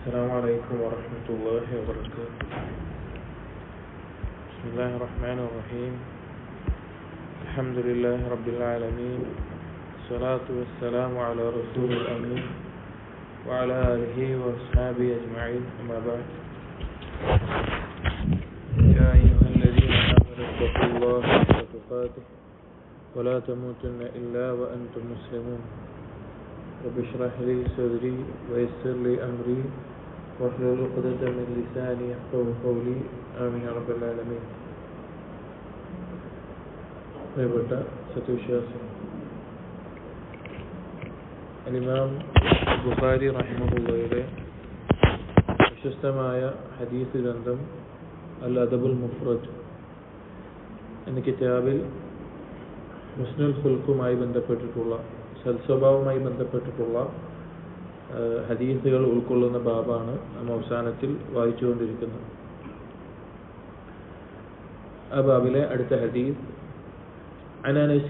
السلام عليكم ورحمة الله وبركاته. بسم الله الرحمن الرحيم. الحمد لله رب العالمين. الصلاة والسلام على رسول الأمين وعلى آله وأصحابه أجمعين. أما بعد، يا أيها الذين آمنوا اتقوا الله حق تقاته ولا تموتن إلا وأنتم مسلمون. رب اشرح لي صدري ويسر لي أمري واحلل عقدة من لساني يفقهوا قولي. آمين يا رب العالمين. പ്രിയപ്പെട്ട സത്യവിശ്വാസി, ഇമാം ബുഖാരി റഹിമഹുള്ളയുടെ പ്രശസ്തമായ ഹദീസ് ഗ്രന്ഥം അൽ അദബുൽ മുഫ്രദ് എന്ന കിതാബിൽ ഹുസ്നുൽ ഖുൽഖുമായി ബന്ധപ്പെട്ടിട്ടുള്ള, സൽസ്വഭാവവുമായി ബന്ധപ്പെട്ടിട്ടുള്ള ഹദീസുകൾ ഉൾക്കൊള്ളുന്ന ബാബാണ് നാം അവസാനത്തിൽ വായിച്ചുകൊണ്ടിരിക്കുന്നത്. ആ ബാബിലെ അടുത്ത ഹദീസ് عن أنس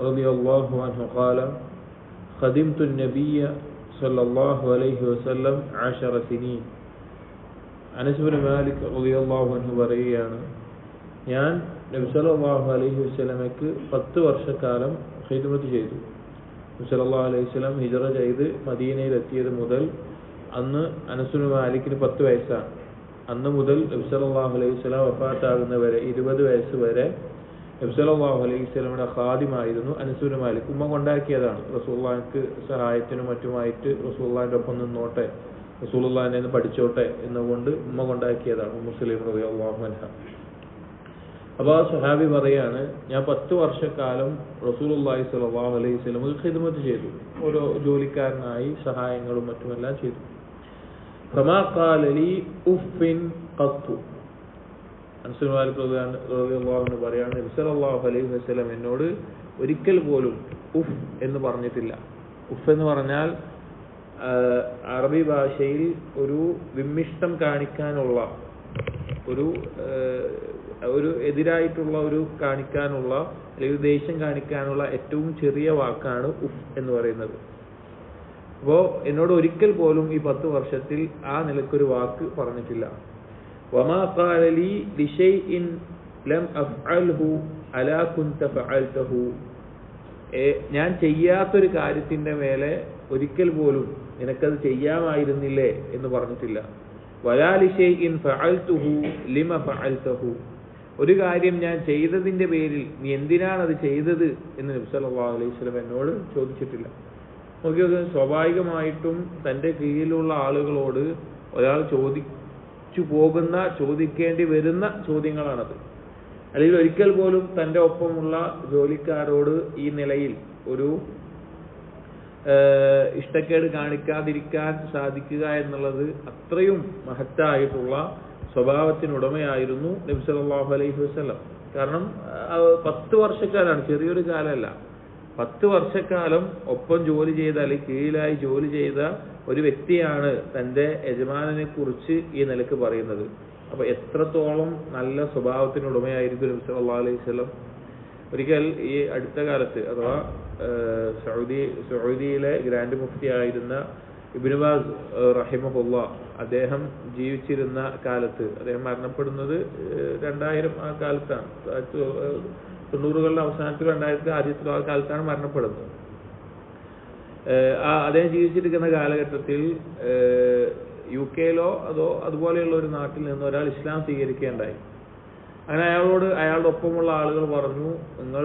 رضي الله عنه قال خدمت النبي صلى الله عليه وسلم 10 سنين. അനസ് ബിൻ മാലിക് റളിയല്ലാഹു അൻഹു പറയുകയാണ്, ഞാൻ നബി സല്ലല്ലാഹു അലൈഹി വസല്ലമയ്ക്ക് 10 വർഷക്കാലം ഖിദ്മത്ത് ചെയ്തു. നബി സല്ലല്ലാഹു അലൈഹി വസല്ലം ഹിജ്റ ചെയ്ത് മദീനയിൽ എത്തിയത് മുതൽ, അന്ന് അനസ് ബിൻ മാലിക്കിന് 10 വയസ്സാണ്. അന്ന് മുതൽ നബി സല്ലല്ലാഹു അലൈഹി വസല്ലം വഫാത്താകുന്ന വരെ 20 വയസ്സ് വരെ നബി സല്ലല്ലാഹു അലൈഹി വസല്ലമയുടെ ഖാദിമായിരുന്നു അനസ് ബിൻ മാലിക്. ഉമ്മ കൊണ്ടാക്കിയതാണ്. റസൂലുള്ളാഹിക്ക് സഹായത്തിനും മറ്റുമായിട്ട് റസൂലുള്ളാഹിന്റെ ഒപ്പം നിന്നോട്ടെ, റസൂലുള്ളാഹിനെ നിന്ന് പഠിച്ചോട്ടെ എന്നുകൊണ്ട് ഉമ്മ കൊണ്ടാക്കിയതാണ് മുസ്ലിം റളിയല്ലാഹു അൻഹ. അപ്പോൾ ആ സ്വഹാബി പറയാണ്, ഞാൻ 10 വർഷക്കാലം റസൂലുള്ളാഹി സ്വല്ലല്ലാഹു അലൈഹി വസല്ലമക്ക് ഖിദ്മത്ത് ചെയ്തു. ഓരോ ജോലിക്കാരനായി സഹായങ്ങളും മറ്റുമെല്ലാം ചെയ്തു. ഫമാ ഖാല ലി ഉഫ്ഫിൻ ഖത്തു. അനസ് ബിൻ മാലിക് റളിയല്ലാഹു അൻഹു പറയാണ്, നബി സല്ലല്ലാഹു അലൈഹി വസല്ലം എന്നോട് ഒരിക്കൽ പോലും ഉഫ് എന്ന് പറഞ്ഞിട്ടില്ല. ഉഫ് എന്ന് പറഞ്ഞാൽ അറബി ഭാഷയിൽ ഒരു വിമ്മിഷ്ടം കാണിക്കാനുള്ള, ഒരു എതിരായിട്ടുള്ള ഒരു കാണിക്കാനുള്ള, അല്ലെങ്കിൽ ദേഷ്യം കാണിക്കാനുള്ള ഏറ്റവും ചെറിയ വാക്കാണ് ഉഫ് എന്ന് പറയുന്നത്. അപ്പോൾ എന്നോട് ഒരിക്കൽ പോലും ഈ 10 വർഷത്തിൽ ആ നിലക്കൊരു വാക്ക് പറഞ്ഞിട്ടില്ല. വമാ ഖാല ലി ലിശൈഇൻ ലം അഫ്അൽഹു അലാ കുൻത ഫഅൽതഹു. ഞാൻ ചെയ്യാത്തൊരു കാര്യത്തിന്റെ മേലെ ഒരിക്കൽ പോലും നിനക്കത് ചെയ്യാമായിരുന്നില്ലേ എന്ന് പറഞ്ഞിട്ടില്ല. വലാ ലിശൈഇൻ ഫഅൽതുഹു ലിമ ഫഅൽതഹു. ഒരു കാര്യം ഞാൻ ചെയ്തതിന്റെ പേരിൽ നീ എന്തിനാണ് അത് ചെയ്തത് എന്ന് നബി സല്ലല്ലാഹു അലൈഹി വസല്ലം എന്നോട് ചോദിച്ചിട്ടില്ല. നോക്കിയത് സ്വാഭാവികമായിട്ടും തന്റെ കീഴിലുള്ള ആളുകളോട് ഒരാൾ ചോദിക്കേണ്ടി വരുന്ന ചോദ്യങ്ങളാണത്. അല്ലെങ്കിൽ ഒരിക്കൽ പോലും തന്റെ ഒപ്പമുള്ള ജോലിക്കാരോട് ഈ നിലയിൽ ഒരു ഇഷ്ടക്കേട് കാണിക്കാതിരിക്കാൻ സാധിക്കുക എന്നുള്ളത് അത്രയും മഹത്തായിട്ടുള്ള സ്വഭാവത്തിനുടമയായിരുന്നു നബി സല്ലല്ലാഹു അലൈഹി വസല്ലം. കാരണം 10 വർഷക്കാലാണ്, ചെറിയൊരു കാലമല്ല. 10 വർഷക്കാലം ഒപ്പം ജോലി ചെയ്ത, അല്ലെങ്കിൽ കീഴിലായി ജോലി ചെയ്ത ഒരു വ്യക്തിയാണ് തന്റെ യജമാനനെ കുറിച്ച് ഈ നിലക്ക് പറയുന്നത്. അപ്പൊ എത്രത്തോളം നല്ല സ്വഭാവത്തിനുടമയായിരിക്കും നബി സല്ലല്ലാഹു അലൈഹി വസല്ലം. ഒരിക്കൽ ഈ അടുത്ത കാലത്ത്, അഥവാ സൗദിയിലെ ഗ്രാൻഡ് മുഫ്തി ആയിരുന്ന ഇബ്നു ബാസ് റഹിമഹുല്ലാ, അദ്ദേഹം ജീവിച്ചിരുന്ന കാലത്ത്, അദ്ദേഹം മരണപ്പെടുന്നത് 2000 ആ കാലത്താണ്, 90കളുടെ അവസാനത്തിൽ 2000 ആദ്യത്തിലും ആ കാലത്താണ് മരണപ്പെടുന്നത്. അദ്ദേഹം ജീവിച്ചിരിക്കുന്ന കാലഘട്ടത്തിൽ UK-യിലോ അതോ അതുപോലെയുള്ള ഒരു നാട്ടിൽ നിന്ന് ഒരാൾ ഇസ്ലാം സ്വീകരിക്കുകയുണ്ടായി. അങ്ങനെ അയാളുടെ ഒപ്പമുള്ള ആളുകൾ പറഞ്ഞു, നിങ്ങൾ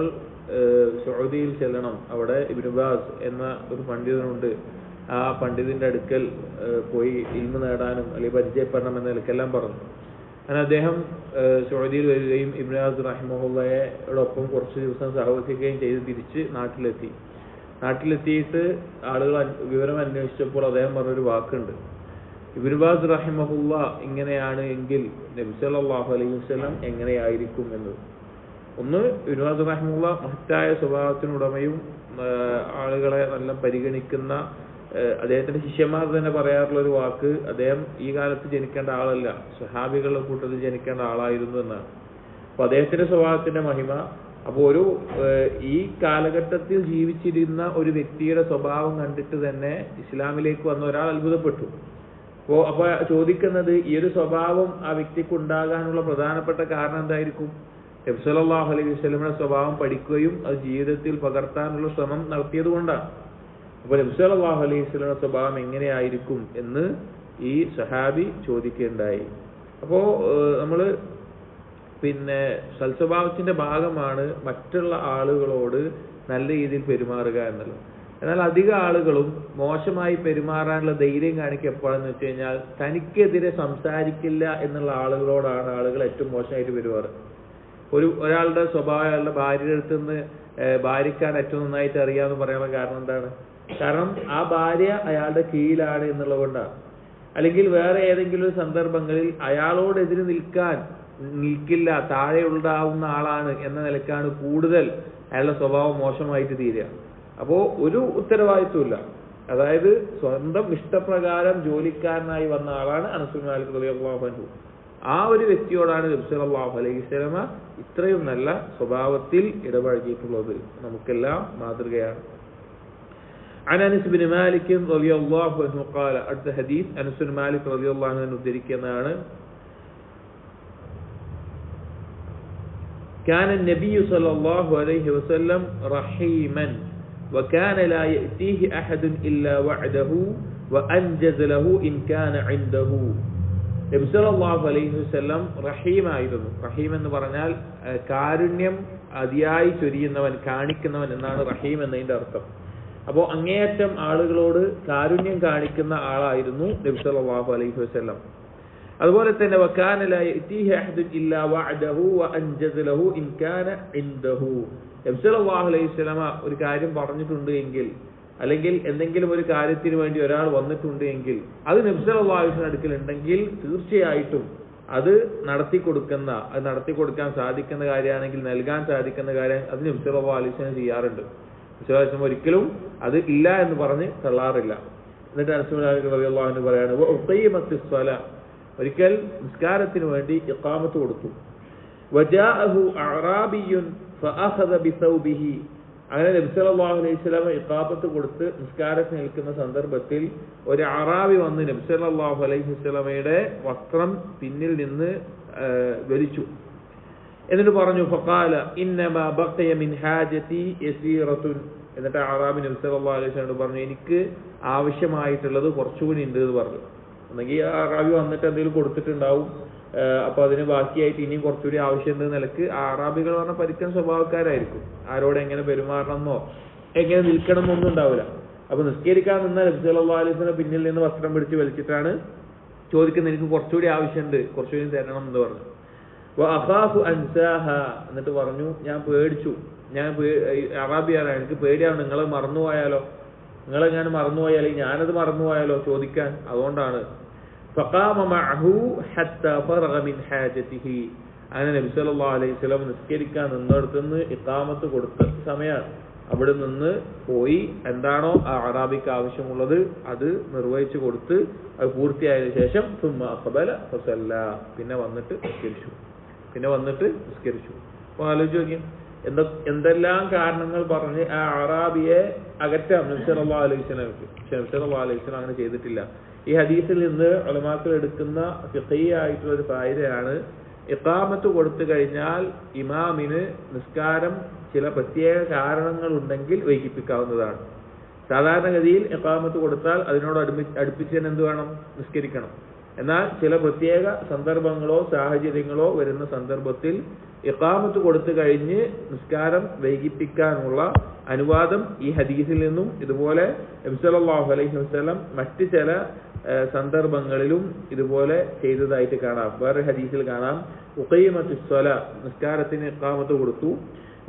സൗദിയിൽ ചെല്ലണം, അവിടെ ഇബ്നു ബാസ് എന്ന ഒരു പണ്ഡിതനുണ്ട്, ആ പണ്ഡിതന്റെ അടുക്കൽ പോയി ഇൽമു നേടാനും അല്ലെങ്കിൽ പരിചയപ്പെടണം എന്ന നിലക്കെല്ലാം പറഞ്ഞു. അങ്ങനെ അദ്ദേഹം സൗദിയിൽ വരികയും ഇബ്നു ബാസ് റഹിമഹുള്ളയോടൊപ്പം കുറച്ച് ദിവസം സഹവസിക്കുകയും ചെയ്ത് തിരിച്ച് നാട്ടിലെത്തിയിട്ട് ആളുകൾ വിവരം അന്വേഷിച്ചപ്പോൾ അദ്ദേഹം പറഞ്ഞൊരു വാക്കുണ്ട്, ഇബ്നു ബാസ് റഹിമഹുള്ള ഇങ്ങനെയാണ് എങ്കിൽ നബി സല്ലല്ലാഹു അലൈഹി വസല്ലം എങ്ങനെയായിരിക്കും എന്നത്. ഒന്ന്, ഇബ്നു ബാസ് റഹിമഹുള്ള മഹത്തായ സ്വഭാവത്തിനുടമയും ആളുകളെ നല്ല പരിഗണിക്കുന്ന, അദ്ദേഹത്തിന്റെ ശിഷ്യന്മാർ തന്നെ പറയാറുള്ള ഒരു വാക്ക്, അദ്ദേഹം ഈ കാലത്ത് ജനിക്കേണ്ട ആളല്ല, സ്വഹാബികളുടെ കൂട്ടത്തിൽ ജനിക്കേണ്ട ആളായിരുന്നു എന്നാണ്. അപ്പൊ അദ്ദേഹത്തിന്റെ സ്വഭാവത്തിന്റെ മഹിമ, അപ്പോൾ ഒരു ഈ കാലഘട്ടത്തിൽ ജീവിച്ചിരുന്ന ഒരു വ്യക്തിയുടെ സ്വഭാവം കണ്ടിട്ട് തന്നെ ഇസ്ലാമിലേക്ക് വന്ന ഒരാൾ അത്ഭുതപ്പെട്ടു. അപ്പൊ ചോദിക്കുന്നത് ഈ ഒരു സ്വഭാവം ആ വ്യക്തിക്ക് ഉണ്ടാകാനുള്ള പ്രധാനപ്പെട്ട കാരണം എന്തായിരിക്കും? നബി സല്ലല്ലാഹു അലൈഹി വസല്ലമയുടെ സ്വഭാവം പഠിക്കുകയും അത് ജീവിതത്തിൽ പകർത്താനുള്ള ശ്രമം നടത്തിയത് കൊണ്ടാണ്. അപ്പൊ നബി സല്ലല്ലാഹു അലൈഹി വസല്ലമയുടെ സ്വഭാവം എങ്ങനെയായിരിക്കും എന്ന് ഈ സഹാബി ചോദിക്കുകയുണ്ടായി. അപ്പോ നമ്മള് സൽസ്വഭാവത്തിന്റെ ഭാഗമാണ് മറ്റുള്ള ആളുകളോട് നല്ല രീതിയിൽ പെരുമാറുക എന്നുള്ളത്. എന്നാൽ അധിക ആളുകളും മോശമായി പെരുമാറാനുള്ള ധൈര്യം കാണിക്കുക എപ്പോഴാന്ന് വെച്ച് കഴിഞ്ഞാൽ തനിക്കെതിരെ സംസാരിക്കില്ല എന്നുള്ള ആളുകളോടാണ് ആളുകൾ ഏറ്റവും മോശമായിട്ട് പെരുമാറുക. ഒരാളുടെ സ്വഭാവം അയാളുടെ ഭാര്യയുടെ അടുത്ത് നിന്ന് ഭാര്യക്കാണ് ഏറ്റവും നന്നായിട്ട് അറിയാമെന്ന് പറയാനുള്ള കാരണം എന്താണ്? കാരണം ആ ഭാര്യ അയാളുടെ കീഴിലാണ് എന്നുള്ളത് കൊണ്ടാണ്. അല്ലെങ്കിൽ വേറെ ഏതെങ്കിലും സന്ദർഭങ്ങളിൽ അയാളോടെതിരെ നിൽക്കില്ല, താഴെ ഉണ്ടാവുന്ന ആളാണ് എന്ന നിലക്കാണ് കൂടുതൽ അയാളുടെ സ്വഭാവം മോശമായിട്ട് തീരുക. അപ്പോ ഒരു ഉത്തരവാദിത്വമില്ല. അതായത് സ്വന്തം ഇഷ്ടപ്രകാരം ജോലിക്കാരനായി വന്ന ആളാണ് അനസ് ബിൻ മാലിക് റളിയല്ലാഹു അൻഹു. ആ ഒരു വ്യക്തിയോടാണ് നബി സല്ലല്ലാഹു അലൈഹി വസല്ലമ ഇത്രയും നല്ല സ്വഭാവത്തിൽ ഇടപഴകിയിട്ടുള്ളത്. നമുക്കെല്ലാം മാതൃകയാണ്. عن أنس بن مالك رضي الله عنه قال അടുത്ത ഹദീസ് അനസ് ബിൻ മാലിക് റളിയല്ലാഹു അൻഹു ഉദ്ധരിക്കുന്നതാണ്. كان النبي صلى الله عليه وسلم رحيما وكان لا يأتيه أحد إلا وعده وأنجز له إن كان عنده. നബി സല്ലല്ലാഹു അലൈഹി വസല്ലം റഹീം ആയിരുന്നു. റഹീം എന്ന് പറഞ്ഞാൽ കാരുണ്യം അതിയായി ചൊരിയുന്നവൻ, കാണിക്കുന്നവൻ എന്നാണ് റഹീം എന്നതിന്റെ അർത്ഥം. അപ്പോൾ അങ്ങേയറ്റം ആളുകളോട് കാരുണ്യം കാണിക്കുന്ന ആളായിരുന്നു നബി സല്ലല്ലാഹു അലൈഹി വസല്ലം. അതുപോലെ തന്നെ വകാന ലാ യഅതീഹി അഹദുൻ ഇല്ലാ വഅദഹു വഅൻജസ ലഹു ഇൻ കാന ഇൻദഹു. നബി സല്ലല്ലാഹു അലൈഹി വസല്ലം ഒരു കാര്യം പറഞ്ഞിട്ടുണ്ട് എങ്കിൽ, അല്ലെങ്കിൽ എന്തെങ്കിലും ഒരു കാര്യത്തിന് വേണ്ടി ഒരാൾ വന്നിട്ടുണ്ട് എങ്കിൽ, അത് നബി സല്ലല്ലാഹു അലൈഹി വസല്ലം അടുക്കൽ ഉണ്ടെങ്കിൽ തീർച്ചയായിട്ടും അത് നടത്തി കൊടുക്കാൻ സാധിക്കുന്ന കാര്യമാണെങ്കിൽ, നൽകാൻ സാധിക്കുന്ന കാര്യം അത് നബി സല്ലല്ലാഹു അലൈഹി വസല്ലം ചെയ്യാറുണ്ട്. വിശ്വാസം ഒരിക്കലും അത് ഇല്ല എന്ന് പറഞ്ഞ് തള്ളാറില്ല. എന്നിട്ട് അനസ് ബിൻ മാലിക് റളിയല്ലാഹു അൻഹു പറയാണ്, വഉഖീമത്തിസ് സ്വലാ, ഒരിക്കൽ നിസ്കാരത്തിന് വേണ്ടി ഇഖാമത്ത് കൊടുത്തു. വജാഅഹു അഅറാബിയ്യുൻ ഫഅഖദ ബിസൗബിഹി. അങ്ങനെ നബി സല്ലല്ലാഹു അലൈഹി വസല്ലം ഇഖാമത്ത് കൊടുത്ത് നിസ്കാരത്തിന് നിൽക്കുന്ന സന്ദർഭത്തിൽ ഒരു അറാബി വന്ന് നബി സല്ലല്ലാഹു അലൈഹി വസല്ലമയുടെ വസ്ത്രം പിന്നിൽ നിന്ന് വലിച്ചു. എന്നിട്ട് പറഞ്ഞു, ഫഖാല ഇന്നമാ ബഖിയ മിൻ ഹാജതി യസീറത്തുൻ. എന്നിട്ട് അറാബി നബി സല്ലല്ലാഹു അലൈഹി വസല്ലം പറഞ്ഞു, എനിക്ക് ആവശ്യമായിട്ടുള്ളത് കുറച്ചുകൂടി ഉണ്ട് എന്ന് പറഞ്ഞു. എന്നെങ്കിൽ ആ അറാബി വന്നിട്ട് എന്തെങ്കിലും കൊടുത്തിട്ടുണ്ടാവും, അപ്പൊ അതിന് ബാക്കിയായിട്ട് ഇനിയും കുറച്ചുകൂടി ആവശ്യമുണ്ട് നിലക്ക്. ആ അറാബികൾ പറഞ്ഞ പരിക്കൻ സ്വഭാവക്കാരായിരിക്കും. ആരോട് എങ്ങനെ പെരുമാറണമെന്നോ എങ്ങനെ നിൽക്കണം എന്നൊന്നും ഉണ്ടാവില്ല. അപ്പൊ നിസ്കരിക്കാൻ നിന്നാൽ നബി സല്ലല്ലാഹു അലൈഹി വസല്ലം പിന്നിൽ നിന്ന് വസ്ത്രം പിടിച്ച് വലിച്ചിട്ടാണ് ചോദിക്കുന്നത്, എനിക്ക് കുറച്ചുകൂടി ആവശ്യമുണ്ട്, കുറച്ചുകൂടി തരണം എന്ന് പറഞ്ഞു. വഅഖാഫു അൻസാഹ. എന്നിട്ട് പറഞ്ഞു, ഞാൻ പേടിച്ചു, അറാബിയാണ്, എനിക്ക് പേടിയാണ് നിങ്ങളെ മറന്നുപോയാലോ, നിങ്ങളെങ്ങനെ മറന്നുപോയാൽ ഞാനത് മറന്നുപോയാലോ ചോദിക്കാൻ, അതുകൊണ്ടാണ്. ഫഖാമ മഅഹു ഹത്താ ഫറഗ മിൻ ഹാജതിഹി. അങ്ങനെ നബി സല്ലല്ലാഹു അലൈഹി വസല്ലം നിസ്കരിക്കാൻ നിന്നിടത്തുനിന്ന് ഇഖാമത്ത് കൊടുത്ത സമയമാണ്. അവിടെ നിന്ന് പോയി എന്താണോ ആ അറാബിക്ക് ആവശ്യമുള്ളത് അത് നിർവഹിച്ചു കൊടുത്ത് അത് പൂർത്തിയായതിനു ശേഷം സുമ്മ അഖബല ഫസല്ല, പിന്നെ വന്നിട്ട് നിസ്കരിച്ചു. അപ്പൊ ആലോചിച്ച് നോക്കി, എന്തെല്ലാം കാരണങ്ങൾ പറഞ്ഞ് ആ അറാബിയെ അകറ്റാം നബി സല്ലല്ലാഹു അലൈഹി വസല്ലമക്ക്. പക്ഷെ നബി സല്ലല്ലാഹു അലൈഹി വസല്ലം അങ്ങനെ ചെയ്തിട്ടില്ല. ഈ ഹദീസിൽ നിന്ന് ഉലമാക്കൾ എടുക്കുന്ന ഫിഖഹി ആയിട്ടുള്ള ഒരു ഫായിദയാണ്, ഇഖാമത്ത് കൊടുത്തു കഴിഞ്ഞാൽ ഇമാമിന് നിസ്കാരം ചില പ്രത്യേക കാരണങ്ങൾ ഉണ്ടെങ്കിൽ വൈകിപ്പിക്കാവുന്നതാണ്. സാധാരണഗതിയിൽ ഇഖാമത്ത് കൊടുത്താൽ അതിനോട് അടുപ്പിച്ച് തന്നെ എന്ത് വേണം? നിസ്കരിക്കണം. എന്നാൽ ചില പ്രത്യേക സന്ദർഭങ്ങളോ സാഹചര്യങ്ങളോ വരുന്ന സന്ദർഭത്തിൽ ഇഖാമത്ത് കൊടുത്തു കഴിഞ്ഞ് നിസ്കാരം വൈകിപ്പിക്കാനുള്ള അനുവാദം ഈ ഹദീസിൽ നിന്നും ഇതുപോലെ നബി സല്ലല്ലാഹു അലൈഹി വസല്ലം മറ്റ് ചില സന്ദർഭങ്ങളിലും ഇതുപോലെ ചെയ്തതായിട്ട് കാണാം. വേറെ ഹദീസിൽ കാണാം, ഉഖീമത്തുസ് സ്വലാ, നിസ്കാരത്തിന് ഇഖാമത്ത് കൊടുത്തു.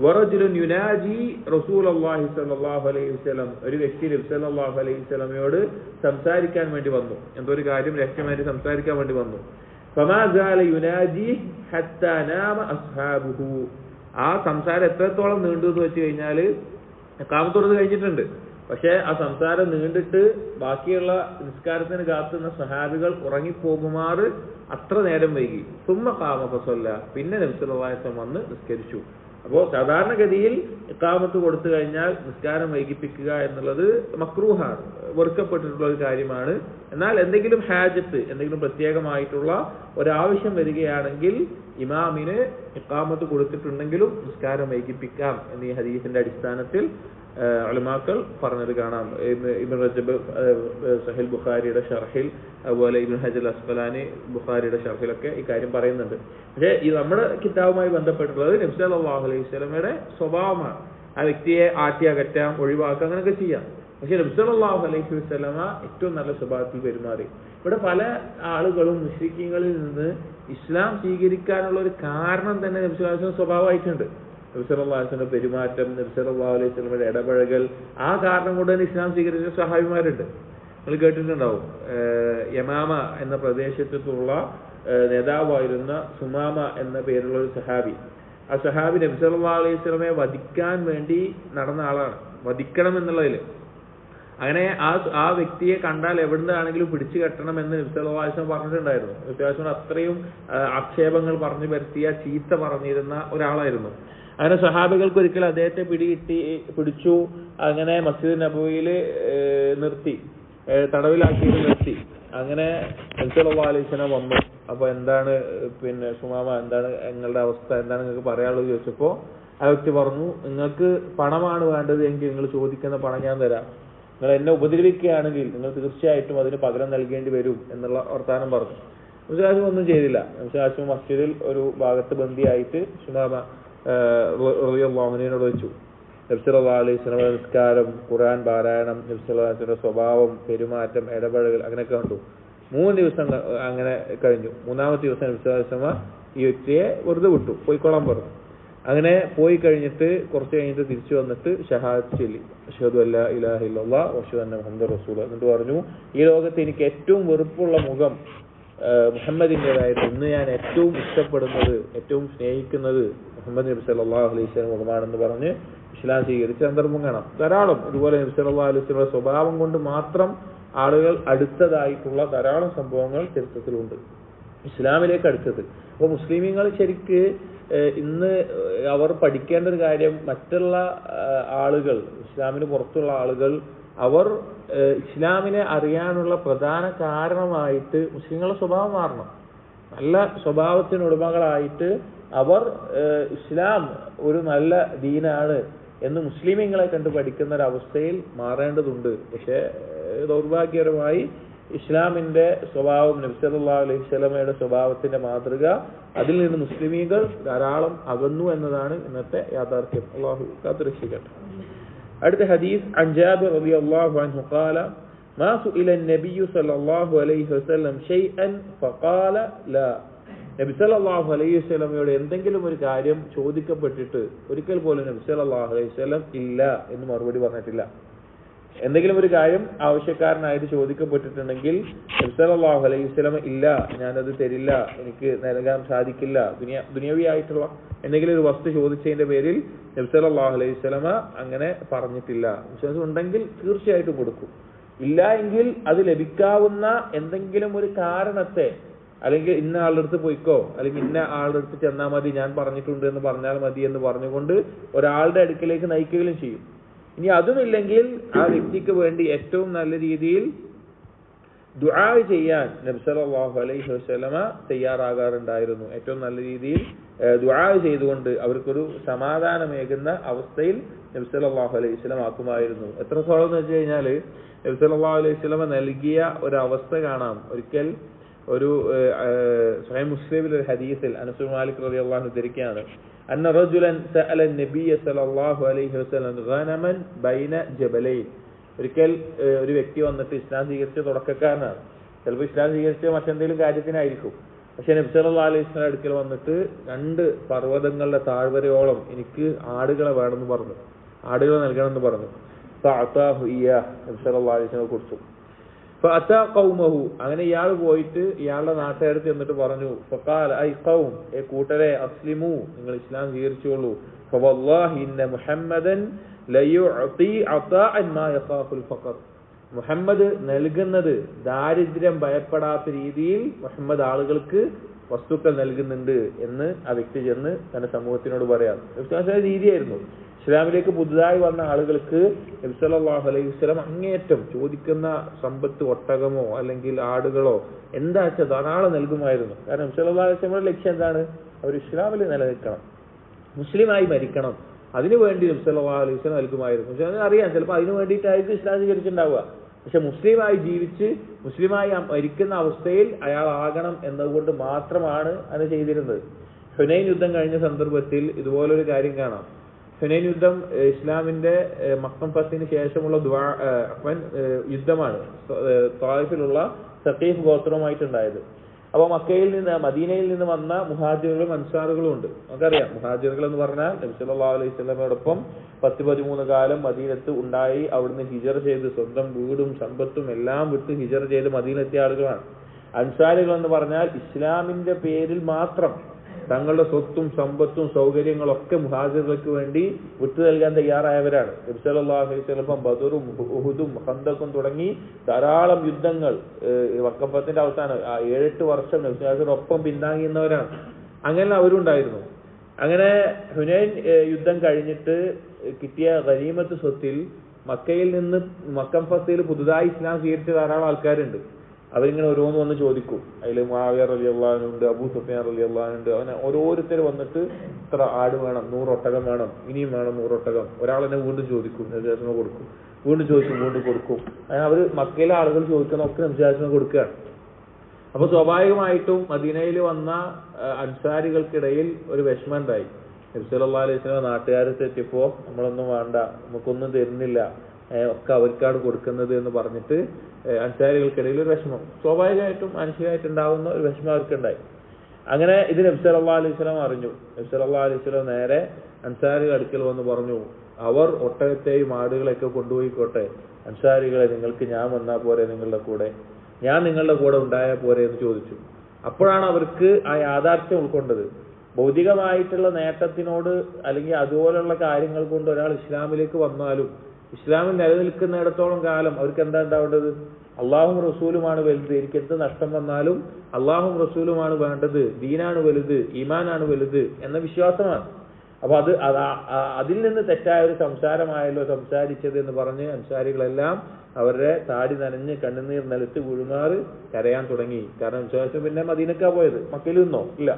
വറജുലുൻ യുനാജി റസൂലുള്ളാഹി സ്വല്ലല്ലാഹു അലൈഹി വസല്ലം, ഒരു വ്യക്തി നബി സല്ലല്ലാഹു അലൈഹി വസല്ലമയോട് സംസാരിക്കാൻ വേണ്ടി വന്നു, എന്തോ ഒരു കാര്യം രഹസ്യമായിട്ട് സംസാരിക്കാൻ വേണ്ടി വന്നു. ഫമാ സാല യുനാജി ഹത്താ നാമ അസ്ഹാബുഹു. ആ സംസാരം എത്രത്തോളം നീണ്ടു എന്ന് വെച്ച് കഴിഞ്ഞാൽ ഇഖാമത്ത് കൊടുത്ത് കഴിഞ്ഞിട്ടുണ്ട്, പക്ഷെ ആ സംസാരം നീണ്ടിട്ട് ബാക്കിയുള്ള നിസ്കാരത്തിന് കാത്തുന്ന സഹാബികൾ ഉറങ്ങിപ്പോകുമാറ് അത്ര നേരം വൈകി. സുമ്മ ഖാമ ഫസല്ല, പിന്നെ നബി സല്ലല്ലാഹു അലൈഹി വസല്ലം വന്ന് നിസ്കരിച്ചു. അപ്പോൾ സാധാരണഗതിയിൽ ഇഖാമത്ത് കൊടുത്തു കഴിഞ്ഞാൽ നിസ്കാരം വൈകിപ്പിക്കുക എന്നുള്ളത് മക്രൂഹാണ്, വെറുക്കപ്പെട്ടിട്ടുള്ള ഒരു കാര്യമാണ്. എന്നാൽ എന്തെങ്കിലും ഹാജത്ത്, എന്തെങ്കിലും പ്രത്യേകമായിട്ടുള്ള ഒരാവശ്യം വരികയാണെങ്കിൽ ഇമാമിന് ഇഖാമത്ത് കൊടുത്തിട്ടുണ്ടെങ്കിലും നിസ്കാരം വൈകിപ്പിക്കാം എന്നീ ഹദീസിന്റെ അടിസ്ഥാനത്തിൽ ഉലമാക്കൾ പറഞ്ഞത് കാണാം. ഇബ്നു റജബ് സഹീഹ് ബുഖാരിയുടെ ഷർഹിൽ, അതുപോലെ ഇബ്നു ഹജർ അസ്ഖലാനി ബുഖാരിയുടെ ഷർഹിലൊക്കെ ഈ കാര്യം പറയുന്നുണ്ട്. പക്ഷേ ഈ നമ്മുടെ കിതാബുമായി ബന്ധപ്പെട്ടുള്ളത് നബി സല്ലല്ലാഹു അലൈഹി വസല്ലമയുടെ സ്വഭാവമാണ്. ആ വ്യക്തിയെ ആട്ടി അകറ്റാം, ഒഴിവാക്കാം, അങ്ങനെയൊക്കെ ചെയ്യാം. പക്ഷെ നബി സല്ലല്ലാഹു അലൈഹി വസല്ലമ ഏറ്റവും നല്ല സ്വഭാവത്തിൽ പെരുമാറി. ഇവിടെ പല ആളുകളും മുശ്രിക്കീങ്ങളിൽ നിന്ന് ഇസ്ലാം സ്വീകരിക്കാനുള്ള ഒരു കാരണം തന്നെ നബി സല്ലല്ലാഹു അലൈഹി വസല്ലം സ്വഭാവമായിട്ടുണ്ട്. നബി സല്ലല്ലാഹു അലൈഹി വസല്ലം പെരുമാറ്റം, നബി സല്ലല്ലാഹു അലൈഹി വസല്ലമയുടെ ഇടപഴകൽ, ആ കാരണം കൊണ്ട് തന്നെ ഇസ്ലാം സ്വീകരിച്ച സഹാബിമാരുണ്ട്. നിങ്ങൾ കേട്ടിട്ടുണ്ടാവും, യമാമ എന്ന പ്രദേശത്തുള്ള നേതാവായിരുന്ന സുമാമ എന്ന പേരുള്ള ഒരു സഹാബി. ആ സഹാബി നബി സല്ലല്ലാഹു അലൈഹി വസല്ലമയെ വധിക്കാൻ വേണ്ടി നടന്ന ആളാണ്, വധിക്കണം എന്നുള്ളതിൽ. അങ്ങനെ ആ വ്യക്തിയെ കണ്ടാൽ എവിടുന്നാണെങ്കിലും പിടിച്ചു കെട്ടണം എന്ന് നബി സല്ലല്ലാഹു അലൈഹി വസല്ലം പറഞ്ഞിട്ടുണ്ടായിരുന്നു. വ്യത്യാസം അത്രയും ആക്ഷേപങ്ങൾ പറഞ്ഞു വരുത്തിയ, ചീത്ത പറഞ്ഞിരുന്ന ഒരാളായിരുന്നു. അങ്ങനെ സഹാബികൾക്ക് ഒരിക്കൽ അദ്ദേഹത്തെ പിടിച്ചു, അങ്ങനെ മസ്ജിദ് നബവിയിൽ നിർത്തി, തടവിലാക്കിയിട്ട് നിർത്തി. അങ്ങനെ നബി സല്ലല്ലാഹു അലൈഹി വസല്ലം വന്നു. അപ്പൊ എന്താണ് പിന്നെ സുമാമ, എന്താണ് നിങ്ങളുടെ അവസ്ഥ, എന്താണ് നിങ്ങൾക്ക് പറയാനുള്ളത് ചോദിച്ചപ്പോ ആ വ്യക്തി പറഞ്ഞു, നിങ്ങൾക്ക് പണമാണ് വേണ്ടത് എങ്കിൽ നിങ്ങൾ ചോദിക്കുന്ന പണം ഞാൻ തരാം. നിങ്ങൾ എന്നെ ഉപദ്രവിക്കുകയാണെങ്കിൽ നിങ്ങൾ തീർച്ചയായിട്ടും അതിന് പകരം നൽകേണ്ടി വരും എന്നുള്ള വർത്താനം പറഞ്ഞു. നബി ഒന്നും ചെയ്തില്ല. നബി മസ്ജിദിൽ ഒരു ഭാഗത്ത് ബന്ദിയായിട്ട് സുമാമ റളിയല്ലാഹു അൻഹുവിനോട് വെച്ചു. നബി സല്ലല്ലാഹു അലൈഹി വസല്ലം നിസ്കാരം, ഖുർആൻ പാരായണം, നബി സല്ലല്ലാഹു അലൈഹി വസല്ലം സ്വഭാവം, പെരുമാറ്റം, ഇടപഴകൽ അങ്ങനെയൊക്കെ കണ്ടു. 3 ദിവസം അങ്ങനെ കഴിഞ്ഞു. 3ാമത്തെ ദിവസം നബി സല്ലല്ലാഹു അലൈഹി വസല്ലം ഈ വ്യക്തിയെ വെറുതെ വിട്ടു, പോയിക്കോളാൻ പറഞ്ഞു. അങ്ങനെ പോയി കഴിഞ്ഞിട്ട് കുറച്ച് കഴിഞ്ഞിട്ട് തിരിച്ചു വന്നിട്ട് ഷഹാദത്ത് ചൊല്ലി, അശ്ഹദു അല്ലാ ഇലാഹ ഇല്ലല്ലാഹ് വഅശ്ഹദു അന്ന മുഹമ്മദർ റസൂലുള്ളാഹ്. എന്നിട്ട് പറഞ്ഞു, ഈ ലോകത്ത് എനിക്ക് ഏറ്റവും വെറുപ്പുള്ള മുഖം മുഹമ്മദിൻ്റെതായിരുന്നു. ഇന്ന് ഞാൻ ഏറ്റവും ഇഷ്ടപ്പെടുന്നത്, ഏറ്റവും സ്നേഹിക്കുന്നത് മുഹമ്മദ് നബി സല്ലല്ലാഹു അലൈഹി വസല്ലം മുഖമാണെന്ന് പറഞ്ഞ് ഇസ്ലാം സ്വീകരിച്ച സന്ദർഭം കാണാം. ധാരാളം ഇതുപോലെ നബി സല്ലല്ലാഹു അലൈഹി വസല്ലം സ്വഭാവം കൊണ്ട് മാത്രം ആളുകൾ അടുത്തതായിട്ടുള്ള ധാരാളം സംഭവങ്ങൾ ചരിത്രത്തിലുണ്ട്, ഇസ്ലാമിലേക്ക് അടുത്തത്. അപ്പോൾ മുസ്ലിമീങ്ങൾ ശരിക്ക് ഇന്ന് അവർ പഠിക്കേണ്ട ഒരു കാര്യം, മറ്റുള്ള ആളുകൾ, ഇസ്ലാമിന് പുറത്തുള്ള ആളുകൾ, അവർ ഇസ്ലാമിനെ അറിയാനുള്ള പ്രധാന കാരണമായിട്ട് മുസ്ലിങ്ങളുടെ സ്വഭാവം മാറണം. നല്ല സ്വഭാവത്തിനുടമകളായിട്ട് അവർ ഇസ്ലാം ഒരു നല്ല ദീനാണ് എന്ന് മുസ്ലിമീങ്ങളെ കണ്ട് പഠിക്കുന്ന ഒരവസ്ഥയിൽ മാറേണ്ടതുണ്ട്. പക്ഷേ ദൗർഭാഗ്യകരമായി ഇസ്ലാമിന്റെ സ്വഭാവം, നബി സല്ലല്ലാഹു അലൈഹി വസല്ലമയുടെ സ്വഭാവത്തിന്റെ മാതൃക, അതിൽ നിന്ന് മുസ്ലിമീങ്ങൾ ധാരാളം അകന്നു എന്നതാണ് ഇന്നത്തെ യാഥാർത്ഥ്യം. അല്ലാഹു കാത്തുരക്ഷിക്കട്ടെ. അടുത്ത ഹദീസ്, അൻ ജാബിർ റളിയല്ലാഹു അൻഹു ഖാല മാ സുഇല അൻ-നബിയ്യു സല്ലല്ലാഹു അലൈഹി വസല്ലം ഷൈഅൻ ഫഖാല ലാ. നബി സല്ലല്ലാഹു അലൈഹി വസല്ലമയോട് എന്തെങ്കിലും ഒരു കാര്യം ചോദിക്കപ്പെട്ടിട്ട് ഒരിക്കൽ പോലും നബി സല്ലല്ലാഹു അലൈഹി വസല്ലം ഇല്ല എന്ന് മറുപടി പറഞ്ഞിട്ടില്ല. എന്തെങ്കിലും ഒരു കാര്യം ആവശ്യക്കാരനായിട്ട് ചോദിക്കപ്പെട്ടിട്ടുണ്ടെങ്കിൽ നബി സല്ലല്ലാഹു അലൈഹി വസല്ലം ഇല്ല, ഞാനത് തരില്ല, എനിക്ക് നൽകാൻ സാധിക്കില്ല, ദുനിയവിയായിട്ടുള്ള എന്തെങ്കിലും ഒരു വസ്തു ചോദിച്ചതിന്റെ പേരിൽ നബി സല്ലല്ലാഹു അലൈഹി വസല്ലം അങ്ങനെ പറഞ്ഞിട്ടില്ല. വിശ്വാസം ഉണ്ടെങ്കിൽ തീർച്ചയായിട്ടും കൊടുക്കും. ഇല്ല എങ്കിൽ അത് ലഭിക്കാവുന്ന എന്തെങ്കിലും ഒരു കാരണത്തെ, അല്ലെങ്കിൽ ഇന്ന ആളുടെ അടുത്ത് പോയിക്കോ, അല്ലെങ്കിൽ ഇന്ന ആളുടെ അടുത്ത് ചെന്നാൽ മതി, ഞാൻ പറഞ്ഞിട്ടുണ്ട് എന്ന് പറഞ്ഞാൽ മതി എന്ന് പറഞ്ഞുകൊണ്ട് ഒരാളുടെ അടുക്കിലേക്ക് നയിക്കുകയും ചെയ്യും. ഇനി അതുമില്ലെങ്കിൽ ആ വ്യക്തിക്ക് വേണ്ടി ഏറ്റവും നല്ല രീതിയിൽ ദുആ ചെയ്യാൻ നബി സല്ലല്ലാഹു അലൈഹി വസല്ലമ തയ്യാറാകാറുണ്ടായിരുന്നു. ഏറ്റവും നല്ല രീതിയിൽ ദുആ ചെയ്തുകൊണ്ട് അവർക്കൊരു സമാധാനമേകുന്ന അവസ്ഥയിൽ നബി സല്ലല്ലാഹു അലൈഹി വസല്ലം ആക്കുമായിരുന്നു. എത്രത്തോളം എന്ന് വെച്ച് കഴിഞ്ഞാൽ നബി സല്ലല്ലാഹു അലൈഹി വസല്ലം നൽകിയ ഒരു അവസ്ഥ കാണാം. ഒരിക്കൽ ഒരു സ്വഹീഹ് മുസ്ലിമിൽ ഒരു ഹദീസിൽ അനസ് ബിൻ മാലിക് റളിയല്ലാഹു അൻഹു ഉദ്ധരിക്കുകയാണ്, അന്ന റജുലൻ സഅല നബിയ സല്ലല്ലാഹു അലൈഹി വസല്ലം ഗനമൻ ബൈന ജബലൈൻ. ഒരിക്കൽ ഒരു വ്യക്തി വന്നിട്ട് ഇസ്ലാം സ്വീകരിച്ച തുടക്കക്കാരനാണ്, ചിലപ്പോൾ ഇസ്ലാം സ്വീകരിച്ച മറ്റെന്തെങ്കിലും കാര്യത്തിനായിരിക്കും. പക്ഷെ നബി സല്ലല്ലാഹു അലൈഹി വസല്ലം അടുക്കൽ വന്നിട്ട് 2 പർവ്വതങ്ങളുടെ താഴ്വരയോളം എനിക്ക് ആടുകളെ വേണമെന്ന് പറഞ്ഞു, ആടുകളെ നൽകണമെന്ന് പറഞ്ഞു. ഫഅതാഹു ഇയ്യാഹ്, നബി സല്ലല്ലാഹു അലൈഹി വസല്ലം കൊടുത്തു. ഫഅതാ ഖൗമഹു, അങ്ങനെ ഇയാൾ പോയിട്ട് ഇയാളുടെ നാട്ടുകാർക്ക് എന്നിട്ട് പറഞ്ഞു, ഫഖാല ഐ ഖൗം, ഏ കൂട്ടരെ, അസ്ലിമു, നിങ്ങൾ ഇസ്ലാം സ്വീകരിച്ചോളൂ. ഫവല്ലാഹി ഇന്ന മുഹമ്മദൻ ലയുഅതി അതാഅൻ മാ യഖാഫുൽ ഫഖർ. മുഹമ്മദ് നൽകുന്നത് ദാരിദ്ര്യം ഭയപ്പെടാത്ത രീതിയിൽ മുഹമ്മദ് ആളുകൾക്ക് വസ്തുക്കൾ നൽകുന്നുണ്ട് എന്ന് ആ വ്യക്തി ചെന്ന് തന്റെ സമൂഹത്തിനോട് പറയാം. രീതിയായിരുന്നു. ഇസ്ലാമിലേക്ക് പുതുതായി വന്ന ആളുകൾക്ക് നബി സല്ലല്ലാഹു അലൈഹി വസല്ലം അങ്ങേയറ്റം ചോദിക്കുന്ന സമ്പത്ത് ഒട്ടകമോ അല്ലെങ്കിൽ ആടുകളോ എന്താ വെച്ചാൽ ധാരാളം നൽകുമായിരുന്നു. കാരണം നബി സല്ലല്ലാഹു അലൈഹി വസല്ലമയുടെ ലക്ഷ്യം എന്താണ്? അവർ ഇസ്ലാമിൽ നിലനിൽക്കണം, മുസ്ലിമായി മരിക്കണം. അതിനുവേണ്ടി നബി സല്ലല്ലാഹു അലൈഹി വസല്ലം നൽകുമായിരുന്നു. പക്ഷെ അറിയാം, ചിലപ്പോൾ അതിനു വേണ്ടിയിട്ടായിരിക്കും ഇസ്ലാം സ്വീകരിച്ചിട്ടുണ്ടാവുക. പക്ഷെ മുസ്ലിമായി ജീവിച്ച് മുസ്ലിമായി മരിക്കുന്ന അവസ്ഥയിൽ അയാൾ ആകണം എന്നതുകൊണ്ട് മാത്രമാണ് അത് ചെയ്തിരുന്നത്. ഹുനൈൻ യുദ്ധം കഴിഞ്ഞ സന്ദർഭത്തിൽ ഇതുപോലൊരു കാര്യം കാണാം. ഹുനൈൻ യുദ്ധം ഇസ്ലാമിന്റെ മക്കം ഫത്തിന് ശേഷമുള്ള യുദ്ധമാണ്. ത്വായിഫിലുള്ള സഖീഫ് ഗോത്രവുമായിട്ടുണ്ടായത്. അപ്പോൾ മദീനയിൽ നിന്ന് വന്ന മുഹാജിറുകളും അൻസാറുകളും ഉണ്ട്. നമുക്കറിയാം, മുഹാജിറുകൾ എന്ന് പറഞ്ഞാൽ നബി സല്ലല്ലാഹു അലൈഹി വസല്ലമയോടൊപ്പം 10-13 കാലം മദീനത്ത് ഉണ്ടായി അവിടുന്ന് ഹിജറ ചെയ്ത് സ്വന്തം വീടും സമ്പത്തും എല്ലാം വിട്ട് ഹിജറ ചെയ്ത് മദീനത്തെത്തിയ ആളുകളാണ്. അൻസാരികൾ എന്ന് പറഞ്ഞാൽ ഇസ്ലാമിന്റെ പേരിൽ മാത്രം തങ്ങളുടെ സ്വത്തും സമ്പത്തും സൗകര്യങ്ങളൊക്കെ മുഹാജിറുകൾക്ക് വേണ്ടി വിട്ടു നൽകാൻ തയ്യാറായവരാണ്. നബി സല്ലല്ലാഹു അലൈഹി വസല്ലം ബദറും ഉഹുദും ഖന്തഖും തുടങ്ങി ധാരാളം യുദ്ധങ്ങൾ വഖഫത്തിന്റെ അവസാനം 7-8 വർഷം നബി സല്ലല്ലാഹുവിനൊപ്പം പിന്താങ്ങിയുന്നവരാണ്. അങ്ങനെ അവരുണ്ടായിരുന്നു. അങ്ങനെ ഹുനൈൻ യുദ്ധം കഴിഞ്ഞിട്ട് കിട്ടിയ ഗനീമത്ത് സ്വത്തിൽ മക്കയിൽ നിന്ന് മക്കം ഫത്തിൽ പുതുതായി ഇസ്ലാം സ്വീകരിച്ച ധാരാളം ആൾക്കാരുണ്ട്. അവരിങ്ങനെ ഓരോന്ന് വന്ന് ചോദിക്കും. അതിൽ മുആവിയ റളിയല്ലാഹു അൻഹു ഉണ്ട്, അബൂ സുഫിയാൻ റളിയല്ലാഹു അൻഹു ഉണ്ട്. അങ്ങനെ ഓരോരുത്തർ വന്നിട്ട് ഇത്ര ആട് വേണം, 100 ഒട്ടകം വേണം, ഇനിയും വേണം 100 ഒട്ടകം. ഒരാളെന്നെ വീണ്ടും ചോദിക്കും, നബിസ്വലമ കൊടുക്കും, വീണ്ടും ചോദിക്കും, വീണ്ടും കൊടുക്കും. അങ്ങനെ അവർ മക്കയിലെ ആളുകൾ ചോദിക്കുന്നതൊക്കെ നബിസ്വലമ കൊടുക്കുകയാണ്. അപ്പൊ സ്വാഭാവികമായിട്ടും മദീനയിൽ വന്ന അൻസാരികൾക്കിടയിൽ ഒരു വിഷമം ഉണ്ടായി. നബി സല്ലല്ലാഹു അലൈഹി വസല്ലം നാട്ടുകാരത്ത് എത്തിയപ്പോ നമ്മളൊന്നും വേണ്ട, നമുക്കൊന്നും തരുന്നില്ല, ഒക്കെ അവർക്കാണ് കൊടുക്കുന്നത് എന്ന് പറഞ്ഞിട്ട് അൻസാരികൾക്കിടയിൽ ഒരു വിഷമം, സ്വാഭാവികമായിട്ടും മാനസികമായിട്ടുണ്ടാകുന്ന ഒരു വിഷമം അവർക്കുണ്ടായി. അങ്ങനെ ഇത് നബി സല്ലല്ലാഹു അലൈഹി വസല്ലം അറിഞ്ഞു. നബി സല്ലല്ലാഹു അലൈഹി വസല്ലം നേരെ അൻസാരികൾ അടുക്കൽ വന്ന് പറഞ്ഞു, അവർ ഒട്ടകത്തെയും ആടുകളെയൊക്കെ കൊണ്ടുപോയിക്കോട്ടെ, അൻസാരികളെ നിങ്ങൾക്ക് ഞാൻ വന്നാൽ പോരെ, നിങ്ങളുടെ കൂടെ ഞാൻ നിങ്ങളുടെ കൂടെ ഉണ്ടായാൽ പോരെ എന്ന് ചോദിച്ചു. അപ്പോഴാണ് അവർക്ക് ആ യാഥാർത്ഥ്യം ഉൾക്കൊണ്ടത്. ഭൗതികമായിട്ടുള്ള നേട്ടത്തിനോട് അല്ലെങ്കിൽ അതുപോലുള്ള കാര്യങ്ങൾ കൊണ്ട് ഒരാൾ ഇസ്ലാമിലേക്ക് വന്നാലും ഇസ്ലാമിൽ നിലനിൽക്കുന്നിടത്തോളം കാലം അവർക്ക് എന്താ ഉണ്ടാവേണ്ടത്? അള്ളാഹും റസൂലുമാണ് വലുത്. എനിക്ക് എന്ത് നഷ്ടം വന്നാലും അള്ളാഹും റസൂലുമാണ് വേണ്ടത്, ദീനാണ് വലുത്, ഈമാനാണ് വലുത് എന്ന വിശ്വാസമാണ്. അപ്പൊ അതിൽ നിന്ന് തെറ്റായ ഒരു സംസാരമായല്ലോ സംസാരിച്ചത് എന്ന് പറഞ്ഞ് അൻസാരികളെല്ലാം അവരുടെ താടി നനഞ്ഞ് കണ്ണുനീർ നിലത്ത് വീഴുമാറ് കരയാൻ തുടങ്ങി. കാരണം വിശ്വാസം പിന്നെ മദീനക്കാ പോയത്, മക്കയിൽ നിന്നോ? ഇല്ല.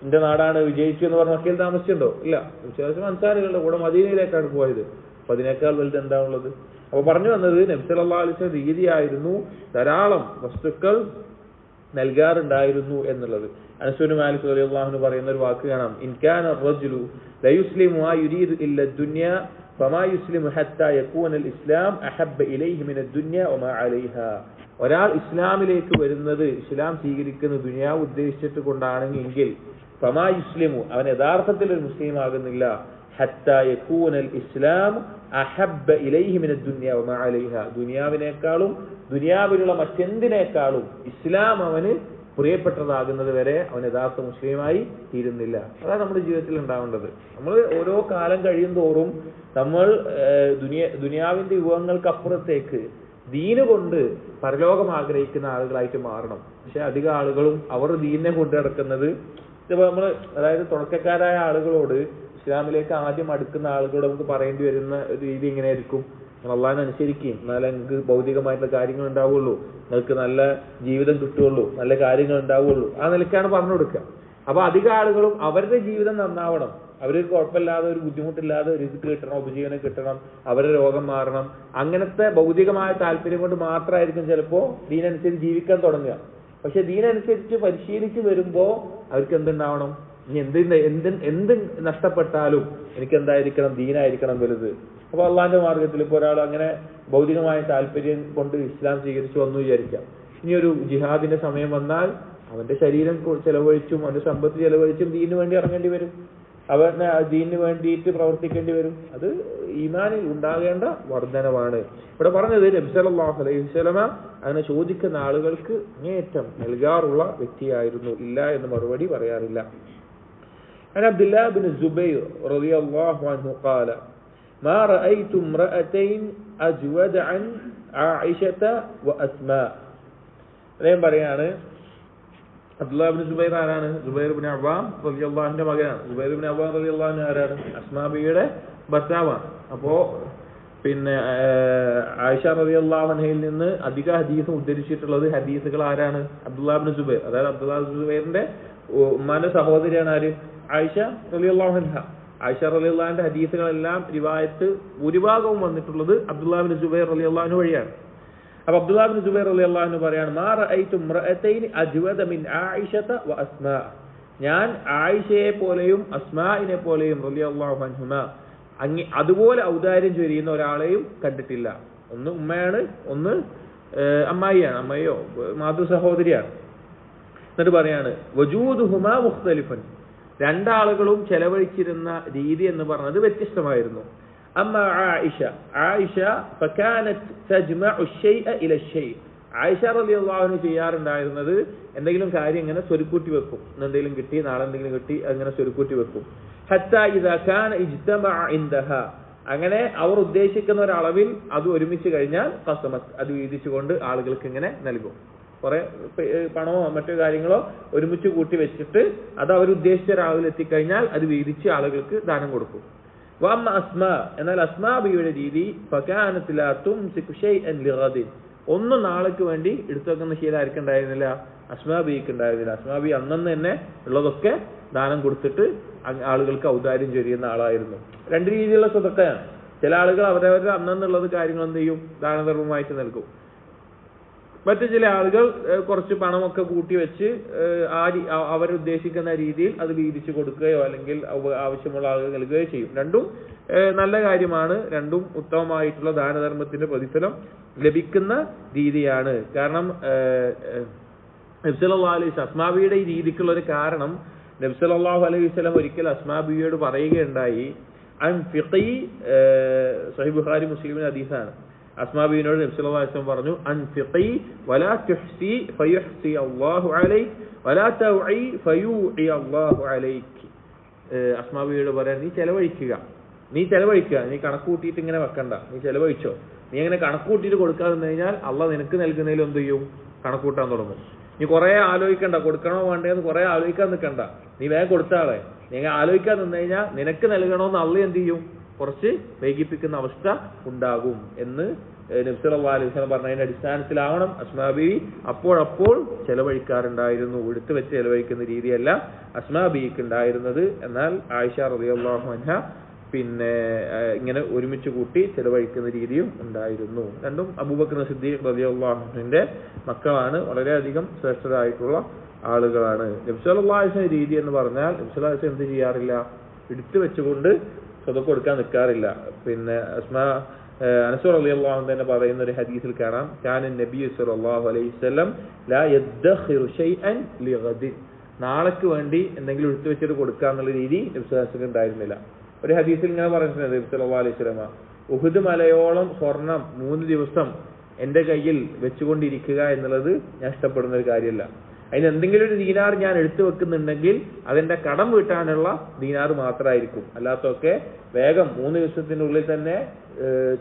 എന്റെ നാടാണ് വിജയിച്ചു എന്ന് പറഞ്ഞ മക്കയിൽ താമസിച്ചിട്ടുണ്ടോ? ഇല്ല. വിശ്വാസം അൻസാരികളുടെ കൂടെ മദീനയിലേക്കാണ് പോയത്. അപ്പൊ അതിനേക്കാൾ വലുത് എന്താ ഉള്ളത്? അപ്പൊ പറഞ്ഞു വന്നത് നബി സല്ലല്ലാഹു അലൈഹി വസല്ലം രീതിയായിരുന്നു ധാരാളം വസ്തുക്കൾ നൽകാറുണ്ടായിരുന്നു എന്നുള്ളത്. അനസ് ഇബ്നു മാലിക് റളിയല്ലാഹു അൻഹു പറയുന്ന ഒരു വാക്ക് കാണാം, ഇൻ കാന റജുലു ലയുസ്ലിമു വ യുരീദു ഇല്ല ദുനിയ ഫമാ യുസ്ലിമു ഹത്താ യകൂന അൽ ഇസ്ലാം അഹബ്ബ ഇലൈഹി മിന ദുനിയ വമാ അലൈഹാ. ഒരാൾ ഇസ്ലാമിലേക്ക് വരുന്നത്, ഇസ്ലാം സ്വീകരിക്കുന്ന ദുനിയാവ് ഉദ്ദേശിച്ചിട്ട് കൊണ്ടാണെങ്കിൽ ഫമാ യുസ്ലിമു, അവൻ യഥാർത്ഥത്തിൽ ഒരു മുസ്ലിം ആകുന്നില്ല, ഹത്താ യകൂന അൽ ഇസ്ലാം അഹബ്ബ ഇലൈഹി മിന ദുനിയ വമാ അലൈഹാ, ദുനിയാവിനേക്കാളും ദുനിയാവിലുള്ള മറ്റെന്തിനേക്കാളും ഇസ്ലാം അവന് പ്രിയപ്പെട്ടതാകുന്നത് വരെ അവൻ യഥാർത്ഥ മുസ്ലിമായി തീരുന്നില്ല. അതാണ് നമ്മുടെ ജീവിതത്തിൽ ഉണ്ടാവേണ്ടത്. നമ്മൾ ഓരോ കാലം കഴിയും തോറും നമ്മൾ ദുനിയാവിന്റെ വിഭവങ്ങൾക്കപ്പുറത്തേക്ക് ദീന് കൊണ്ട് പരലോകം ആഗ്രഹിക്കുന്ന ആളുകളായിട്ട് മാറണം. പക്ഷെ അധിക ആളുകളും അവർ ദീനിനെ കൊണ്ട് നടക്കുന്നത് നമ്മൾ, അതായത് തുടക്കക്കാരായ ആളുകളോട് ഇസ്ലാമിലേക്ക് ആദ്യം അടുക്കുന്ന ആളുകളോട് നമുക്ക് പറയേണ്ടി വരുന്ന ഒരു രീതി എങ്ങനെയായിരിക്കും? അള്ളാഹിനെ അനുസരിക്കുകയും എന്നാലേ നിങ്ങൾക്ക് ഭൗതികമായിട്ടുള്ള കാര്യങ്ങൾ ഉണ്ടാവുള്ളൂ, നിങ്ങൾക്ക് നല്ല ജീവിതം കിട്ടുകയുള്ളൂ, നല്ല കാര്യങ്ങൾ ഉണ്ടാവുള്ളൂ, ആ നിലയ്ക്കാണ് പറഞ്ഞു കൊടുക്കുക. അപ്പൊ അധിക ആളുകളും അവരുടെ ജീവിതം നന്നാവണം, അവർക്ക് കുഴപ്പമില്ലാതെ ഒരു ബുദ്ധിമുട്ടില്ലാതെ ഒരു ഇത് കിട്ടണം, ഉപജീവനം കിട്ടണം, അവരുടെ രോഗം മാറണം, അങ്ങനത്തെ ഭൗതികമായ താല്പര്യം കൊണ്ട് മാത്രമായിരിക്കും ചിലപ്പോ ദീനനുസരിച്ച് ജീവിക്കാൻ തുടങ്ങുക. പക്ഷെ ദീനനുസരിച്ച് പരിശീലിച്ച് വരുമ്പോ അവർക്ക് എന്തുണ്ടാവണം? ഇനി എന്ത് നഷ്ടപ്പെട്ടാലും എനിക്ക് എന്തായിരിക്കണം? ദീനായിരിക്കണം വലുത്. അപ്പൊ അള്ളാന്റെ മാർഗത്തിൽ ഇപ്പൊ ഒരാൾ അങ്ങനെ ഭൗതികമായ താല്പര്യം കൊണ്ട് ഇസ്ലാം സ്വീകരിച്ചു വന്നു വിചാരിക്കാം. ഇനി ഒരു ജിഹാദിന്റെ സമയം വന്നാൽ അവന്റെ ശരീരം ചെലവഴിച്ചും അവന്റെ സമ്പത്ത് ചെലവഴിച്ചും ദീനിന് വേണ്ടി ഇറങ്ങേണ്ടി വരും, അവന് ദീനിന് വേണ്ടിയിട്ട് പ്രവർത്തിക്കേണ്ടി വരും. അത് ഈമാനിൽ ഉണ്ടാകേണ്ട വർധനവാണ്. ഇവിടെ പറഞ്ഞത് നബി സല്ലല്ലാഹു അലൈഹി വസല്ലമ അങ്ങനെ ചോദിക്കുന്ന ആളുകൾക്ക് അങ്ങേയറ്റം നൽകാറുള്ള വ്യക്തിയായിരുന്നു, ഇല്ല എന്ന് മറുപടി പറയാറില്ല. عن عبد الله بن الزبير رضي الله عنه قال ما رأيت امرأتين أجود عن عائشة وأسماء. അദ്ദേഹം പറയാണ്, അബ്ദുല്ലാഹ് ഇബ്നു സുബൈർ ആരാണ്? സുബൈർ ഇബ്നു അവ്വാം റളിയല്ലാഹുവിന്റെ മകനാണ്. സുബൈർ ഇബ്നു അവ്വാം റളിയല്ലാഹു ആരാണ്? അസ്മാ ബിയുടെ ഭർത്താവാണ്. അപ്പോ പിന്നെ ആയിഷ റളിയല്ലാഹു അൻഹയിൽ നിന്ന് അധിക ഹദീസ് ഉദ്ധരിച്ചിട്ടുള്ളത് ഹദീസുകൾ ആരാണ്? അബ്ദുല്ലാഹ് ഇബ്നു സുബൈർ. അതായത് അബ്ദുല്ലാഹ് ഇബ്നു സുബൈറിന്റെ ഉമ്മാന്റെ സഹോദരിയാണ് ആര്? ആയിഷ റളിയല്ലാഹു അൻഹ. ആയിഷ റളിയല്ലാഹുവിന്റെ ഹദീസുകളെല്ലാം റിവായത്ത് ഭൂരിഭാഗവും വന്നിട്ടുള്ളത് അബ്ദുല്ലാഹ് ഇബ്നു സുബൈർ റളിയല്ലാഹു അൻഹു വഴിയാണ്. അപ്പൊ അബ്ദുല്ലാഹ് ഇബ്നു സുബൈർ റളിയല്ലാഹു അൻഹു പറയാണ്, മാ റഅയ്തു ഇംറഅതൈനി അജ്വദ മിൻ ആയിഷത വ അസ്മാ. ഞാൻ ആയിഷയെ പോലെയും അസ്മാഇനെ പോലെയും റളിയല്ലാഹു അൻഹുമാ അതുപോലെ ഔദാര്യം ചൊരിയുന്ന ഒരാളെയും കണ്ടിട്ടില്ല. ഒന്ന് ഉമ്മയാണ്, ഒന്ന് അമ്മായിയാണ്, അമ്മയോ മാതൃ സഹോദരിയാണ്. എന്നിട്ട് പറയാണ് വജൂദുഹുമാ മുഖ്തലിഫൻ. രണ്ടാളുകളും ചെലവഴിച്ചിരുന്ന രീതി എന്ന് പറഞ്ഞത് വ്യത്യസ്തമായിരുന്നു. അമ്മ ആയിഷ, ആയിഷ ഫകാനത് തജ്മഉ അശ്ശൈഅ ഇല അശ്ശൈ. ആയിഷ റളിയല്ലാഹു അൻഹ ചെയ്യാറുണ്ടായിരുന്നത് എന്തെങ്കിലും കാര്യം ഇങ്ങനെ സ്വരുക്കൂട്ടി വെക്കും. എന്തെങ്കിലും കിട്ടി, നാളെ എന്തെങ്കിലും കിട്ടി, അങ്ങനെ സ്വരുക്കൂട്ടി വെക്കും. ഹത്താ ഇദാ കാന ഇജ്തമഅ ഇൻദഹ. അങ്ങനെ അവർ ഉദ്ദേശിക്കുന്ന ഒരളവിൽ അത് ഒരുമിച്ച് കഴിഞ്ഞാൽ ഖസമത്, അത് വീതിച്ചുകൊണ്ട് ആളുകൾക്ക് ഇങ്ങനെ നൽകും. കുറെ പണമോ മറ്റു കാര്യങ്ങളോ ഒരുമിച്ച് കൂട്ടി വെച്ചിട്ട് അത് അവർ ഉദ്ദേശിച്ച ഒരളവിൽ എത്തിക്കഴിഞ്ഞാൽ അത് വീതിച്ച് ആളുകൾക്ക് ദാനം കൊടുക്കും. വഅമ്മ അസ്മാ, എന്നാൽ അസ്മാ ബിയുടെ രീതി ഫകാനത് ലാ തുംസികു ശൈഅൻ ലിഗദിൻ. ഒന്നും നാളേക്ക് വേണ്ടി എടുത്തു വെക്കുന്ന ശീലം ആർക്കുണ്ടായിരുന്നില്ല? അസ്മാ ബിക്ക് ഉണ്ടായിരുന്നില്ല. അസ്മാ ബി അന്നന്ന് തന്നെ ഉള്ളതൊക്കെ ദാനം കൊടുത്തിട്ട് ആളുകൾക്ക് ഔദാര്യം ചൊരിയുന്ന ആളായിരുന്നു. രണ്ട് രീതിയിലുള്ള സ്വതക്കയാണ്. ചില ആളുകൾ അവരവരുടെ അന്നെന്നുള്ളത് കാര്യങ്ങൾ എന്ത് ചെയ്യും? ദാനധർമ്മമായിട്ട് നൽകും. മറ്റു ചില ആളുകൾ കുറച്ച് പണമൊക്കെ കൂട്ടി വെച്ച് അവരുദ്ദേശിക്കുന്ന രീതിയിൽ അത് വീതിച്ചു കൊടുക്കുകയോ അല്ലെങ്കിൽ ആവശ്യമുള്ള ആളുകൾ നൽകുകയോ ചെയ്യും. രണ്ടും നല്ല കാര്യമാണ്. രണ്ടും ഉത്തമമായിട്ടുള്ള ദാനധർമ്മത്തിന്റെ പ്രതിഫലം ലഭിക്കുന്ന രീതിയാണ്. കാരണം നബി സല്ലല്ലാഹു അലൈഹി വസല്ലം അസ്മാബിയുടെ ഈ രീതിക്കുള്ള ഒരു കാരണം, നബി സല്ലല്ലാഹു അലൈഹി വസല്ലം ഒരിക്കൽ അസ്മാബിയോട് പറയുകയുണ്ടായി, അൻഫിഖി, സഹീഹ് ബുഖാരി മുസ്ലിമിന്റെ ഹദീസാണ്. അസ്മാബിയോട് നബി സല്ലല്ലാഹു അലൈഹി വസല്ലം പറഞ്ഞു, അൻഫിഖി വലാ തുഹ്സി ഫയുഹ്സി അല്ലാഹു അലൈകി വലാ തൗഇ ഫയൂഇ അല്ലാഹു അലൈകി. അസ്മാബിയോട് പറയാൻ, നീ ചെലവഴിക്കുക, നീ കണക്ക് കൂട്ടിയിട്ട് ഇങ്ങനെ വെക്കണ്ട, നീ ചെലവഴിച്ചോ. നീ അങ്ങനെ കണക്ക് കൂട്ടിയിട്ട് കൊടുക്കാതെ കഴിഞ്ഞാൽ അള്ളാഹ് നിനക്ക് നൽകുന്നതിൽ എന്ത് ചെയ്യും? കണക്കൂട്ടാൻ തുടങ്ങും. നീ കുറെ ആലോചിക്കണ്ട, കൊടുക്കണോ വേണ്ടതെന്ന് കുറെ ആലോചിക്കാൻ നിൽക്കണ്ട, നീ വേഗം കൊടുത്താളെ. നീ ആലോചിക്കാൻ നിന്ന് കഴിഞ്ഞാൽ നിനക്ക് നൽകണമെന്ന് അള്ളാഹ് എന്ത് ചെയ്യും? കുറച്ച് വൈകിപ്പിക്കുന്ന അവസ്ഥ ഉണ്ടാകും എന്ന് നബി സല്ലല്ലാഹു അലൈഹി വസല്ലം പറഞ്ഞതിന്റെ അടിസ്ഥാനത്തിലാവണം അസ്മാ ബീവി അപ്പോഴപ്പോൾ ചെലവഴിക്കാറുണ്ടായിരുന്നു. എടുത്തു വെച്ച് ചെലവഴിക്കുന്ന രീതിയല്ല അസ്മാ ബീവിക്ക് ഉണ്ടായിരുന്നത്. എന്നാൽ ആയിഷ റളിയല്ലാഹു അൻഹ പിന്നെ ഇങ്ങനെ ഒരുമിച്ച് കൂട്ടി ചെലവഴിക്കുന്ന രീതിയും ഉണ്ടായിരുന്നു. രണ്ടും അബൂബക്കർ സിദ്ദീഖ് റളിയല്ലാഹു അൻഹുവിന്റെ മക്കളാണ്. വളരെയധികം ശ്രേഷ്ഠരായിട്ടുള്ള ആളുകളാണ്. നബി സല്ലല്ലാഹു അലൈഹി വസല്ലം രീതി എന്ന് പറഞ്ഞാൽ നബി സല്ലല്ലാഹു അലൈഹി വസല്ലം എന്ത് ചെയ്യാറില്ല? എടുത്തു വെച്ചുകൊണ്ട് സ്വതക്ക കൊടുക്കാൻ നിൽക്കാറില്ല. പിന്നെ അനസ് റളിയല്ലാഹു അൻഹു തന്നെ പറയുന്ന ഒരു ഹദീസിൽ കാണാം, കാന നബി സല്ലല്ലാഹു അലൈഹി വസല്ലം ലാ യദ്ഖിറു ശൈഅൻ ലിഗദിൻ. നാളേക്ക് വേണ്ടി എന്തെങ്കിലും എടുത്തു വെച്ചിട്ട് കൊടുക്കാന്നുള്ള രീതി നബി സല്ലല്ലാഹു അലൈഹി വസല്ലം ഉണ്ടായിരുന്നില്ല. ഒരു ഹദീസിൽ ഇങ്ങനെ പറഞ്ഞിട്ടുണ്ട് നബി സല്ലല്ലാഹു അലൈഹി വസല്ലം, ഉഹുദ് മലയോളം സ്വർണം 3 ദിവസം എന്റെ കയ്യിൽ വെച്ചുകൊണ്ടിരിക്കുക എന്നുള്ളത് ഞാൻ ഇഷ്ടപ്പെടുന്ന ഒരു കാര്യമല്ല. അതിന് എന്തെങ്കിലും ഒരു ദീനാർ ഞാൻ എടുത്തു വെക്കുന്നുണ്ടെങ്കിൽ അതെന്റെ കടം വീട്ടാനുള്ള ദീനാർ മാത്രമായിരിക്കും. അല്ലാത്തൊക്കെ വേഗം 3 ദിവസത്തിനുള്ളിൽ തന്നെ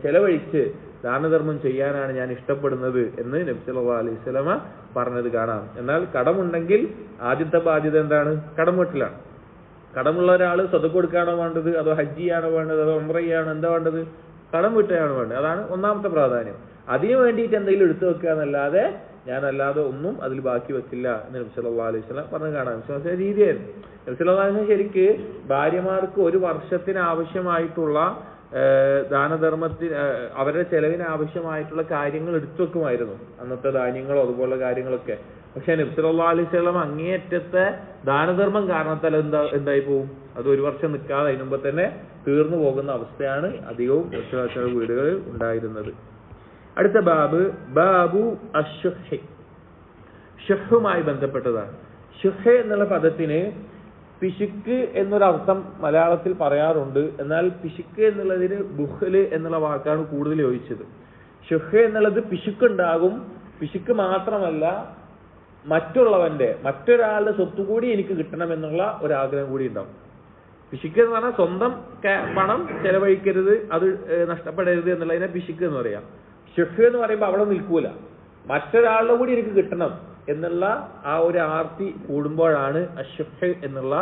ചെലവഴിച്ച് ദാനധർമ്മം ചെയ്യാനാണ് ഞാൻ ഇഷ്ടപ്പെടുന്നത് എന്ന് നബി സല്ലല്ലാഹു അലൈഹി വസല്ലം പറഞ്ഞത് കാണാം. എന്നാൽ കടമുണ്ടെങ്കിൽ ആദ്യത്തെ ബാധ്യത എന്താണ്? കടം വീട്ടലാണ്. കടമുള്ള ഒരാൾ സ്വതക്ക കൊടുക്കാണോ വേണ്ടത്, അതോ ഹജ്ജ് ചെയ്യാണോ വേണ്ടത്, അതോ ഉംറ ചെയ്യാണോ, എന്താ വേണ്ടത്? കടം വീട്ടുകയാണ് വേണ്ടത്. അതാണ് ഒന്നാമത്തെ പ്രാധാന്യം. അതിനു വേണ്ടിയിട്ട് എന്തെങ്കിലും എടുത്തു വെക്കുക എന്നല്ലാതെ ഞാനല്ലാതെ ഒന്നും അതിൽ ബാക്കി വെക്കില്ല എന്ന് നബി സല്ലല്ലാഹു അലൈഹി വസല്ലം പറഞ്ഞു കാണാം. വിശ്വാസ രീതിയായിരുന്നു. നബി സല്ലല്ലാഹു അലൈഹി വസല്ലം ശരിക്ക് ഭാര്യമാർക്ക് ഒരു വർഷത്തിന് ആവശ്യമായിട്ടുള്ള ദാനധർമ്മത്തിന് അവരുടെ ചെലവിന് ആവശ്യമായിട്ടുള്ള കാര്യങ്ങൾ എടുത്തു വെക്കുമായിരുന്നു. അന്നത്തെ ധാന്യങ്ങളോ അതുപോലുള്ള കാര്യങ്ങളൊക്കെ. പക്ഷെ നബി സല്ലല്ലാഹു അലൈഹി വസല്ലം അങ്ങേയറ്റത്തെ ദാനധർമ്മം കാരണത്താൽ എന്തായി പോവും? അത് ഒരു വർഷം നിൽക്കാതെ അതിന് മുമ്പ് തന്നെ തീർന്നു പോകുന്ന അവസ്ഥയാണ് അധികവും വീടുകളിൽ ഉണ്ടായിരുന്നത്. അടുത്ത ബാബു അശ്ശുഹ്. ഷുഹുമായി ബന്ധപ്പെട്ടതാണ്. ഷുഹ് എന്നുള്ള പദത്തിന് പിശുക്ക് എന്നൊരർത്ഥം മലയാളത്തിൽ പറയാറുണ്ട്. എന്നാൽ പിശുക്ക് എന്നുള്ളതിന് ബുഖ്ല് എന്നുള്ള വാക്കാണ് കൂടുതൽ യോജിച്ചത്. ഷുഹ് എന്നുള്ളത് പിശുക്കുണ്ടാകും. പിശുക്ക് മാത്രമല്ല, മറ്റൊരാളുടെ സ്വത്തുകൂടി എനിക്ക് കിട്ടണം എന്നുള്ള ഒരാഗ്രഹം കൂടി ഉണ്ടാവും. പിശുക്ക് എന്ന് പറഞ്ഞാൽ സ്വന്തം പണം ചെലവഴിക്കരുത്, അത് നഷ്ടപ്പെടരുത് എന്നുള്ളതിനെ പിശുക്ക് എന്ന് പറയാം. ഷുഹ് എന്ന് പറയുമ്പോൾ അവിടെ നിൽക്കൂല. മറ്റൊരാളുടെ കൂടി എനിക്ക് കിട്ടണം, എന്നുള്ള ആ ഒരു ആർത്തി കൂടുമ്പോഴാണ് അശ്ശുഹ് എന്നുള്ള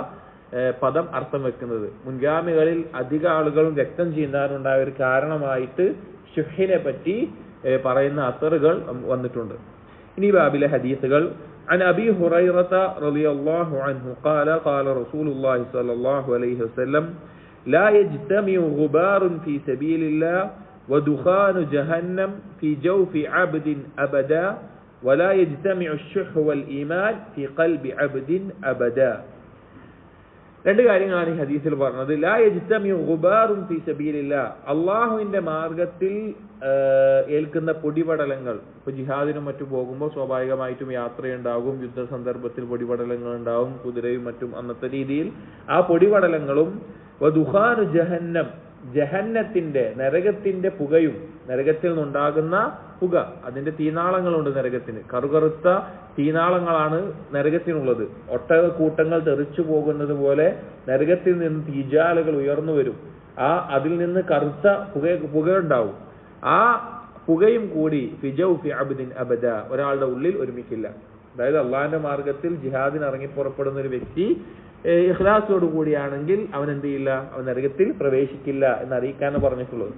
പദം അർത്ഥം വെക്കുന്നത്. മുൻഗാമികളിൽ അധിക ആളുകളും വ്യക്തം ചെയ്യാനുണ്ടായ ഒരു കാരണമായിട്ട് ശുഹിനെ പറ്റി പറയുന്ന അസറുകൾ വന്നിട്ടുണ്ട്. ഇനി ബാബിലെ ഹദീസുകൾ. عن أبي هريرة رضي الله عنه قال قال رسول الله صلى الله عليه وسلم لا يجتمع غبار في سبيل الله ودخان جهنم في جوف عبد أبدا ولا يجتمع الشح والإيمان في قلب عبد أبدا. രണ്ട് കാര്യങ്ങളാണ് ഈ ഹദീസിൽ പറഞ്ഞത്. ലാ യജ്തമിഉ ഗുബാറുൻ ഫീ സബീലില്ലാഹ്, അള്ളാഹുവിന്റെ മാർഗത്തിൽ ഏൽക്കുന്ന പൊടിപടലങ്ങൾ. ഇപ്പൊ ജിഹാദിനും മറ്റും പോകുമ്പോൾ സ്വാഭാവികമായിട്ടും യാത്രയുണ്ടാകും, യുദ്ധ സന്ദർഭത്തിൽ പൊടിപടലങ്ങൾ ഉണ്ടാവും, കുതിരയും മറ്റും അന്നത്തെ രീതിയിൽ ആ പൊടിപടലങ്ങളും വദുഖാനു ജഹന്നം, ജഹന്നത്തിന്റെ നരകത്തിന്റെ പുകയും, നരകത്തിൽ നിന്നുണ്ടാകുന്ന പുക, അതിന്റെ തീനാളങ്ങളുണ്ട് നരകത്തിന്, കറുകറുത്ത തീനാളങ്ങളാണ് നരകത്തിനുള്ളത്. ഒട്ടക കൂട്ടങ്ങൾ തെറിച്ചു പോകുന്നത് പോലെ നരകത്തിൽ നിന്ന് തീജാലകൾ ഉയർന്നു വരും. അതിൽ നിന്ന് കറുത്ത പുക ഉണ്ടാവും. ആ പുകയും കൂടി ഫിജൗഫി അബ്ദിൻ അബദ, ഒരാളുടെ ഉള്ളിൽ ഒരുമിക്കില്ല. അതായത് അള്ളാഹിന്റെ മാർഗത്തിൽ ജിഹാദിന് ഇറങ്ങി പുറപ്പെടുന്ന ഒരു വ്യക്തി ഇഖ്ലാസോട് കൂടിയാണെങ്കിൽ അവൻ എന്ത് ചെയ്യില്ല, അവൻ നരകത്തിൽ പ്രവേശിക്കില്ല എന്നറിയിക്കാനാണ് പറഞ്ഞിട്ടുള്ളത്.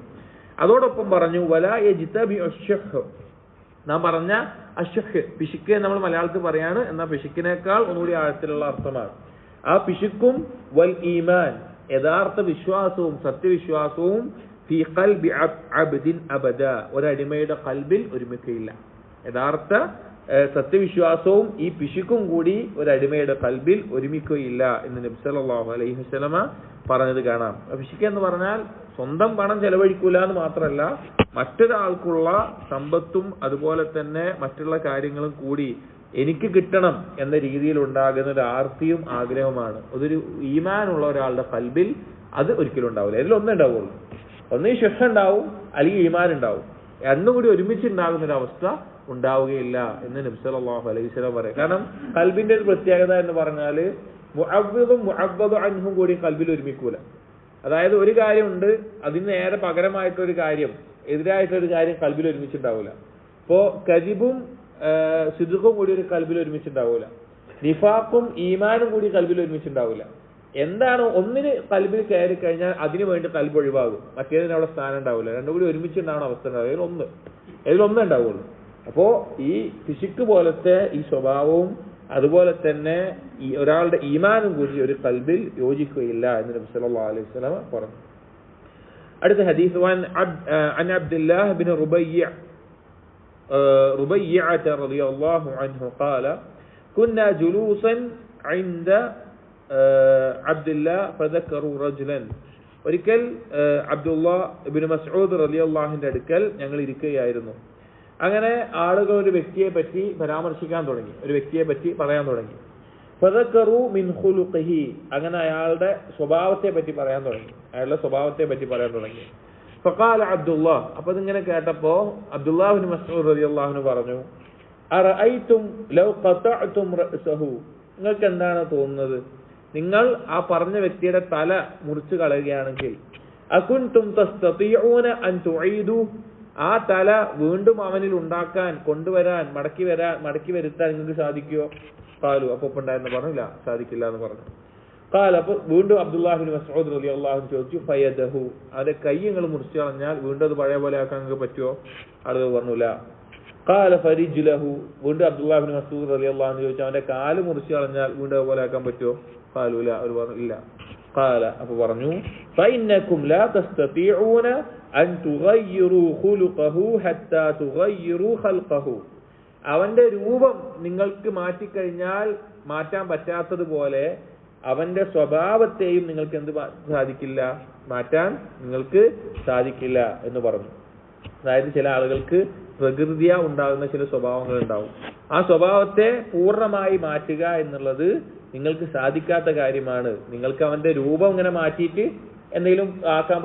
അതോടൊപ്പം പറഞ്ഞു വലാ യജ്തബി അശ്ശഹ്, നാം പറഞ്ഞ അശ്ശഹ് പിശുക്ക് നമ്മൾ മലയാളത്തിൽ പറയാണ്, എന്നാൽ പിശുക്കിനേക്കാൾ ഒന്നുകൂടി ആഴത്തിലുള്ള അർത്ഥമാണ്. ആ പിശുക്കും വൽ ഈമാൻ, യഥാർത്ഥ വിശ്വാസവും സത്യവിശ്വാസവും ഫീ ഖൽബി അബ്ദിൻ അബദ, ഒരടിമയുടെ ഖൽബിൽ ഒരുമിക്കയില്ല. യഥാർത്ഥ സത്യവിശ്വാസവും ഈ പിശുക്കും കൂടി ഒരടിമയുടെ ഖൽബിൽ ഒരുമിക്കുകയില്ല എന്ന് നബി സല്ലല്ലാഹു അലൈഹി വസല്ലമ പറഞ്ഞത് കാണാം. പിശുക്ക് എന്ന് പറഞ്ഞാൽ സ്വന്തം പണം ചെലവഴിക്കൂല എന്ന് മാത്രമല്ല, മറ്റൊരാൾക്കുള്ള സമ്പത്തും അതുപോലെ തന്നെ മറ്റുള്ള കാര്യങ്ങളും കൂടി എനിക്ക് കിട്ടണം എന്ന രീതിയിൽ ഉണ്ടാകുന്ന ഒരു ആർത്തിയും ആഗ്രഹവുമാണ്. അതൊരു ഈമാനുള്ള ഒരാളുടെ ഖൽബിൽ അത് ഒരിക്കലും ഉണ്ടാവില്ല. ഇതിലൊന്നേ ഉണ്ടാവുള്ളൂ. ഒന്നേ ശുഹ ഉണ്ടാവും, അല്ലെങ്കിൽ ഈമാൻ ഉണ്ടാവും. രണ്ടും കൂടി ഒരുമിച്ചുണ്ടാകുന്ന ഒരു അവസ്ഥ ഉണ്ടാവുകയില്ല എന്ന് നബി സല്ലല്ലാഹു അലൈഹി വസല്ലം പറയും. കാരണം ഖൽബിന്റെ ഒരു പ്രത്യേകത എന്ന് പറഞ്ഞാൽ മുഅവ്വിദും മുഅവ്വദു അൻഹും കൂടി ഖൽബിൽ ഒരുമിക്കൂല. അതായത് ഒരു കാര്യമുണ്ട്, അതിന് നേരെ പകരമായിട്ടൊരു കാര്യം, എതിരായിട്ടൊരു കാര്യം ഖൽബിൽ ഒരുമിച്ചുണ്ടാവില്ല. ഇപ്പോ കദിബും സിദ്ഖും കൂടി ഒരു ഖൽബിൽ ഒരുമിച്ചുണ്ടാവില്ല. നിഫാഖും ഈമാനും കൂടി ഖൽബിൽ ഒരുമിച്ചുണ്ടാവില്ല. എന്താണ് ഒന്നിന് ഖൽബിൽ കയറി കഴിഞ്ഞാൽ അതിനു വേണ്ടി ഖൽബ് ഒഴിവാകും, മറ്റേതിന് അവിടെ സ്ഥാനം ഉണ്ടാവില്ല. രണ്ടും കൂടി ഒരുമിച്ചുണ്ടാവുന്ന അവസ്ഥ ഉണ്ടാവും. ഇതിലൊന്നേ ഉണ്ടാവുള്ളൂ. അപ്പോ ഈ പിശുക്ക് പോലത്തെ ഈ സ്വഭാവവും അതുപോലെ തന്നെ ഈ ഒരാളുടെ ഈമാനും കൂടി ഒരു ഖൽബിൽ യോജിക്കുകയില്ല എന്ന് നബി സല്ലല്ലാഹു അലൈഹി വസല്ലം പറഞ്ഞു. അടുത്ത ഹദീസ് عن عبد الله بن ربيعة رضي الله عنه قال كنا جلوسا عند عبد الله فذكروا رجلا. ഒരിക്കൽ അബ്ദുല്ലാഹ് ഇബ്നു മസ്ഊദ് റളിയല്ലാഹു അൻഹുവിന്റെ അടുക്കൽ ഞങ്ങൾ ഇരിക്കുകയായിരുന്നു. അങ്ങനെ ആളുകൾ ഒരു വ്യക്തിയെ പറ്റി പരാമർശിക്കാൻ തുടങ്ങി, ഒരു വ്യക്തിയെ പറ്റി പറയാൻ തുടങ്ങി. ഫദക്കറു മിൻ ഖുലുഖിഹി, അങ്ങനെ അയാളുടെ സ്വഭാവത്തെ പറ്റി പറയാൻ തുടങ്ങി, അയാളുടെ സ്വഭാവത്തെ പറ്റി പറയാൻ തുടങ്ങി. ഫഖാല അബ്ദുല്ലാഹ്, അപ്പോൾ ഇതിങ്ങനെ കേട്ടപ്പോൾ അബ്ദുല്ലാഹ് ഇബ്നു മസ്ഊദ് റളിയല്ലാഹു അൻഹു പറഞ്ഞു, അറഅയ്തും ലൗ ഖതഅതും റഅസഹു, നിങ്ങൾക്ക് എന്താണ് തോന്നുന്നത്, നിങ്ങൾ ആ പറഞ്ഞ വ്യക്തിയുടെ തല മുറിച്ചു കളയുകയാണെങ്കിൽ, അകുൻതും തസ്തതിഊന അൻ തുഈദു, ആ തല വീണ്ടും അവനിൽ ഉണ്ടാക്കാൻ, കൊണ്ടുവരാൻ, മടക്കി വരുത്താൻ നിങ്ങൾക്ക് സാധിക്കുമോ? ഖാലു, അപ്പോൾ ഉണ്ടായെന്ന് പറഞ്ഞില്ല, സാധിക്കില്ല എന്ന് പറഞ്ഞു. ഖാല, അപ്പോൾ വീണ്ടും അബ്ദുല്ലാഹ് ഇബ്നു മസ്ഊദ് റളിയല്ലാഹു അൻഹു ചോദിച്ചു, ഫയദഹു, അവന്റെ കൈ നിങ്ങൾ മുറിച്ചു കളഞ്ഞാൽ വീണ്ടും അത് പഴയ പോലെ ആക്കാൻ നിങ്ങൾക്ക് പറ്റുമോ? ആളുകൾ പറഞ്ഞില്ല. ഖാല ഫരിജ്ലഹു, വീണ്ടും അബ്ദുല്ലാഹ് ഇബ്നു മസ്ഊദ് റളിയല്ലാഹു അൻഹു ചോദിച്ചു, അവന്റെ കാല് മുറിച്ചു കളഞ്ഞാൽ വീണ്ടും അതുപോലെ ആക്കാൻ പറ്റുമോ? ഖാലു ലാ, അവർ പറഞ്ഞു ഇല്ല. ഖാല, അപ്പോൾ പറഞ്ഞു, ഫഇന്നകും ലാ തസ്തതിഊന അൻ തുഗയ്യിറു ഖുലുഖഹു ഹത്താ തുഗയ്യിറു ഖൽഖഹു, അവന്റെ രൂപം നിങ്ങൾക്ക് മാറ്റിക്കഴിഞ്ഞാൽ മാറ്റാൻ പറ്റാത്തതുപോലെ അവന്റെ സ്വഭാവത്തെയും നിങ്ങൾക്ക് എന്ത് സാധിക്കില്ല, മാറ്റാൻ നിങ്ങൾക്ക് സാധിക്കില്ല എന്ന് പറഞ്ഞു. അതായത് ചില ആളുകൾക്ക് പ്രകൃതിയാ ഉണ്ടാകുന്ന ചില സ്വഭാവങ്ങൾ ഉണ്ടാവും. ആ സ്വഭാവത്തെ പൂർണ്ണമായി മാറ്റുക എന്നുള്ളത് നിങ്ങൾക്ക് സാധിക്കാത്ത കാര്യമാണ്. നിങ്ങൾക്ക് അവന്റെ രൂപം ഇങ്ങനെ മാറ്റിയിട്ട് എന്തെങ്കിലും ആക്കാൻ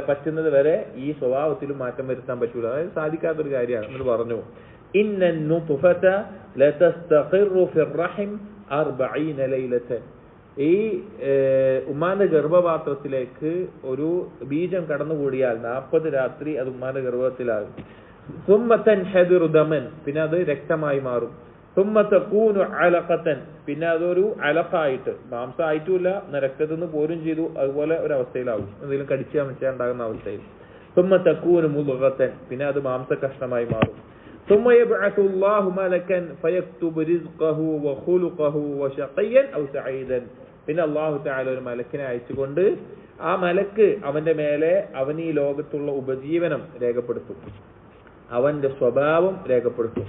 പറ്റുന്നത് വരെ ഈ സ്വഭാവത്തിലും മാറ്റം വരുത്താൻ പറ്റൂല, അതായത് സാധിക്കാത്തൊരു കാര്യമാണ് എന്ന് പറഞ്ഞു. ഇന്നൻ നുത്ഫത ലതസ്തഖിറു ഫിർ റഹിം 40 ലൈലതൻ, ഈ ഉമ്മാന്റെ ഗർഭപാത്രത്തിലേക്ക് ഒരു ബീജം കടന്നുകൂടിയാൽ 40 രാത്രി അത് ഉമ്മാന്റെ ഗർഭത്തിലാകും. സുമ്മ തൻഹദിറു ദമൻ, പിന്നെ അത് രക്തമായി മാറും. സുമ്മ തകൂനു അലഖതൻ, പിന്നെ അതൊരു അലഖായിട്ട് മാംസമായിട്ടുമില്ല, രക്തത്തിൽ നിന്ന് പോരും ചെയ്തു, അതുപോലെ ഒരു അവസ്ഥയിലാവും, എന്തെങ്കിലും കടിച്ചാൽ മനസ്സിലാ ഉണ്ടാകുന്ന അവസ്ഥയിൽ. സുമ്മ തകൂനു മുദ്ഗതൻ, പിന്നെ അത് മാംസ കഷ്ണമായി മാറും. ثم يبعث الله ملكا فيكتب رزقه وخلقه وشقيا أو سعيدا. പിന്നെ അല്ലാഹു തആല ഒരു മലക്കിനെ അയച്ചുകൊണ്ട് ആ മലക്ക് അവന്റെ മേലെ അവൻ ഈ ലോകത്തുള്ള ഉപജീവനം രേഖപ്പെടുത്തും, അവന്റെ സ്വഭാവം രേഖപ്പെടുത്തും.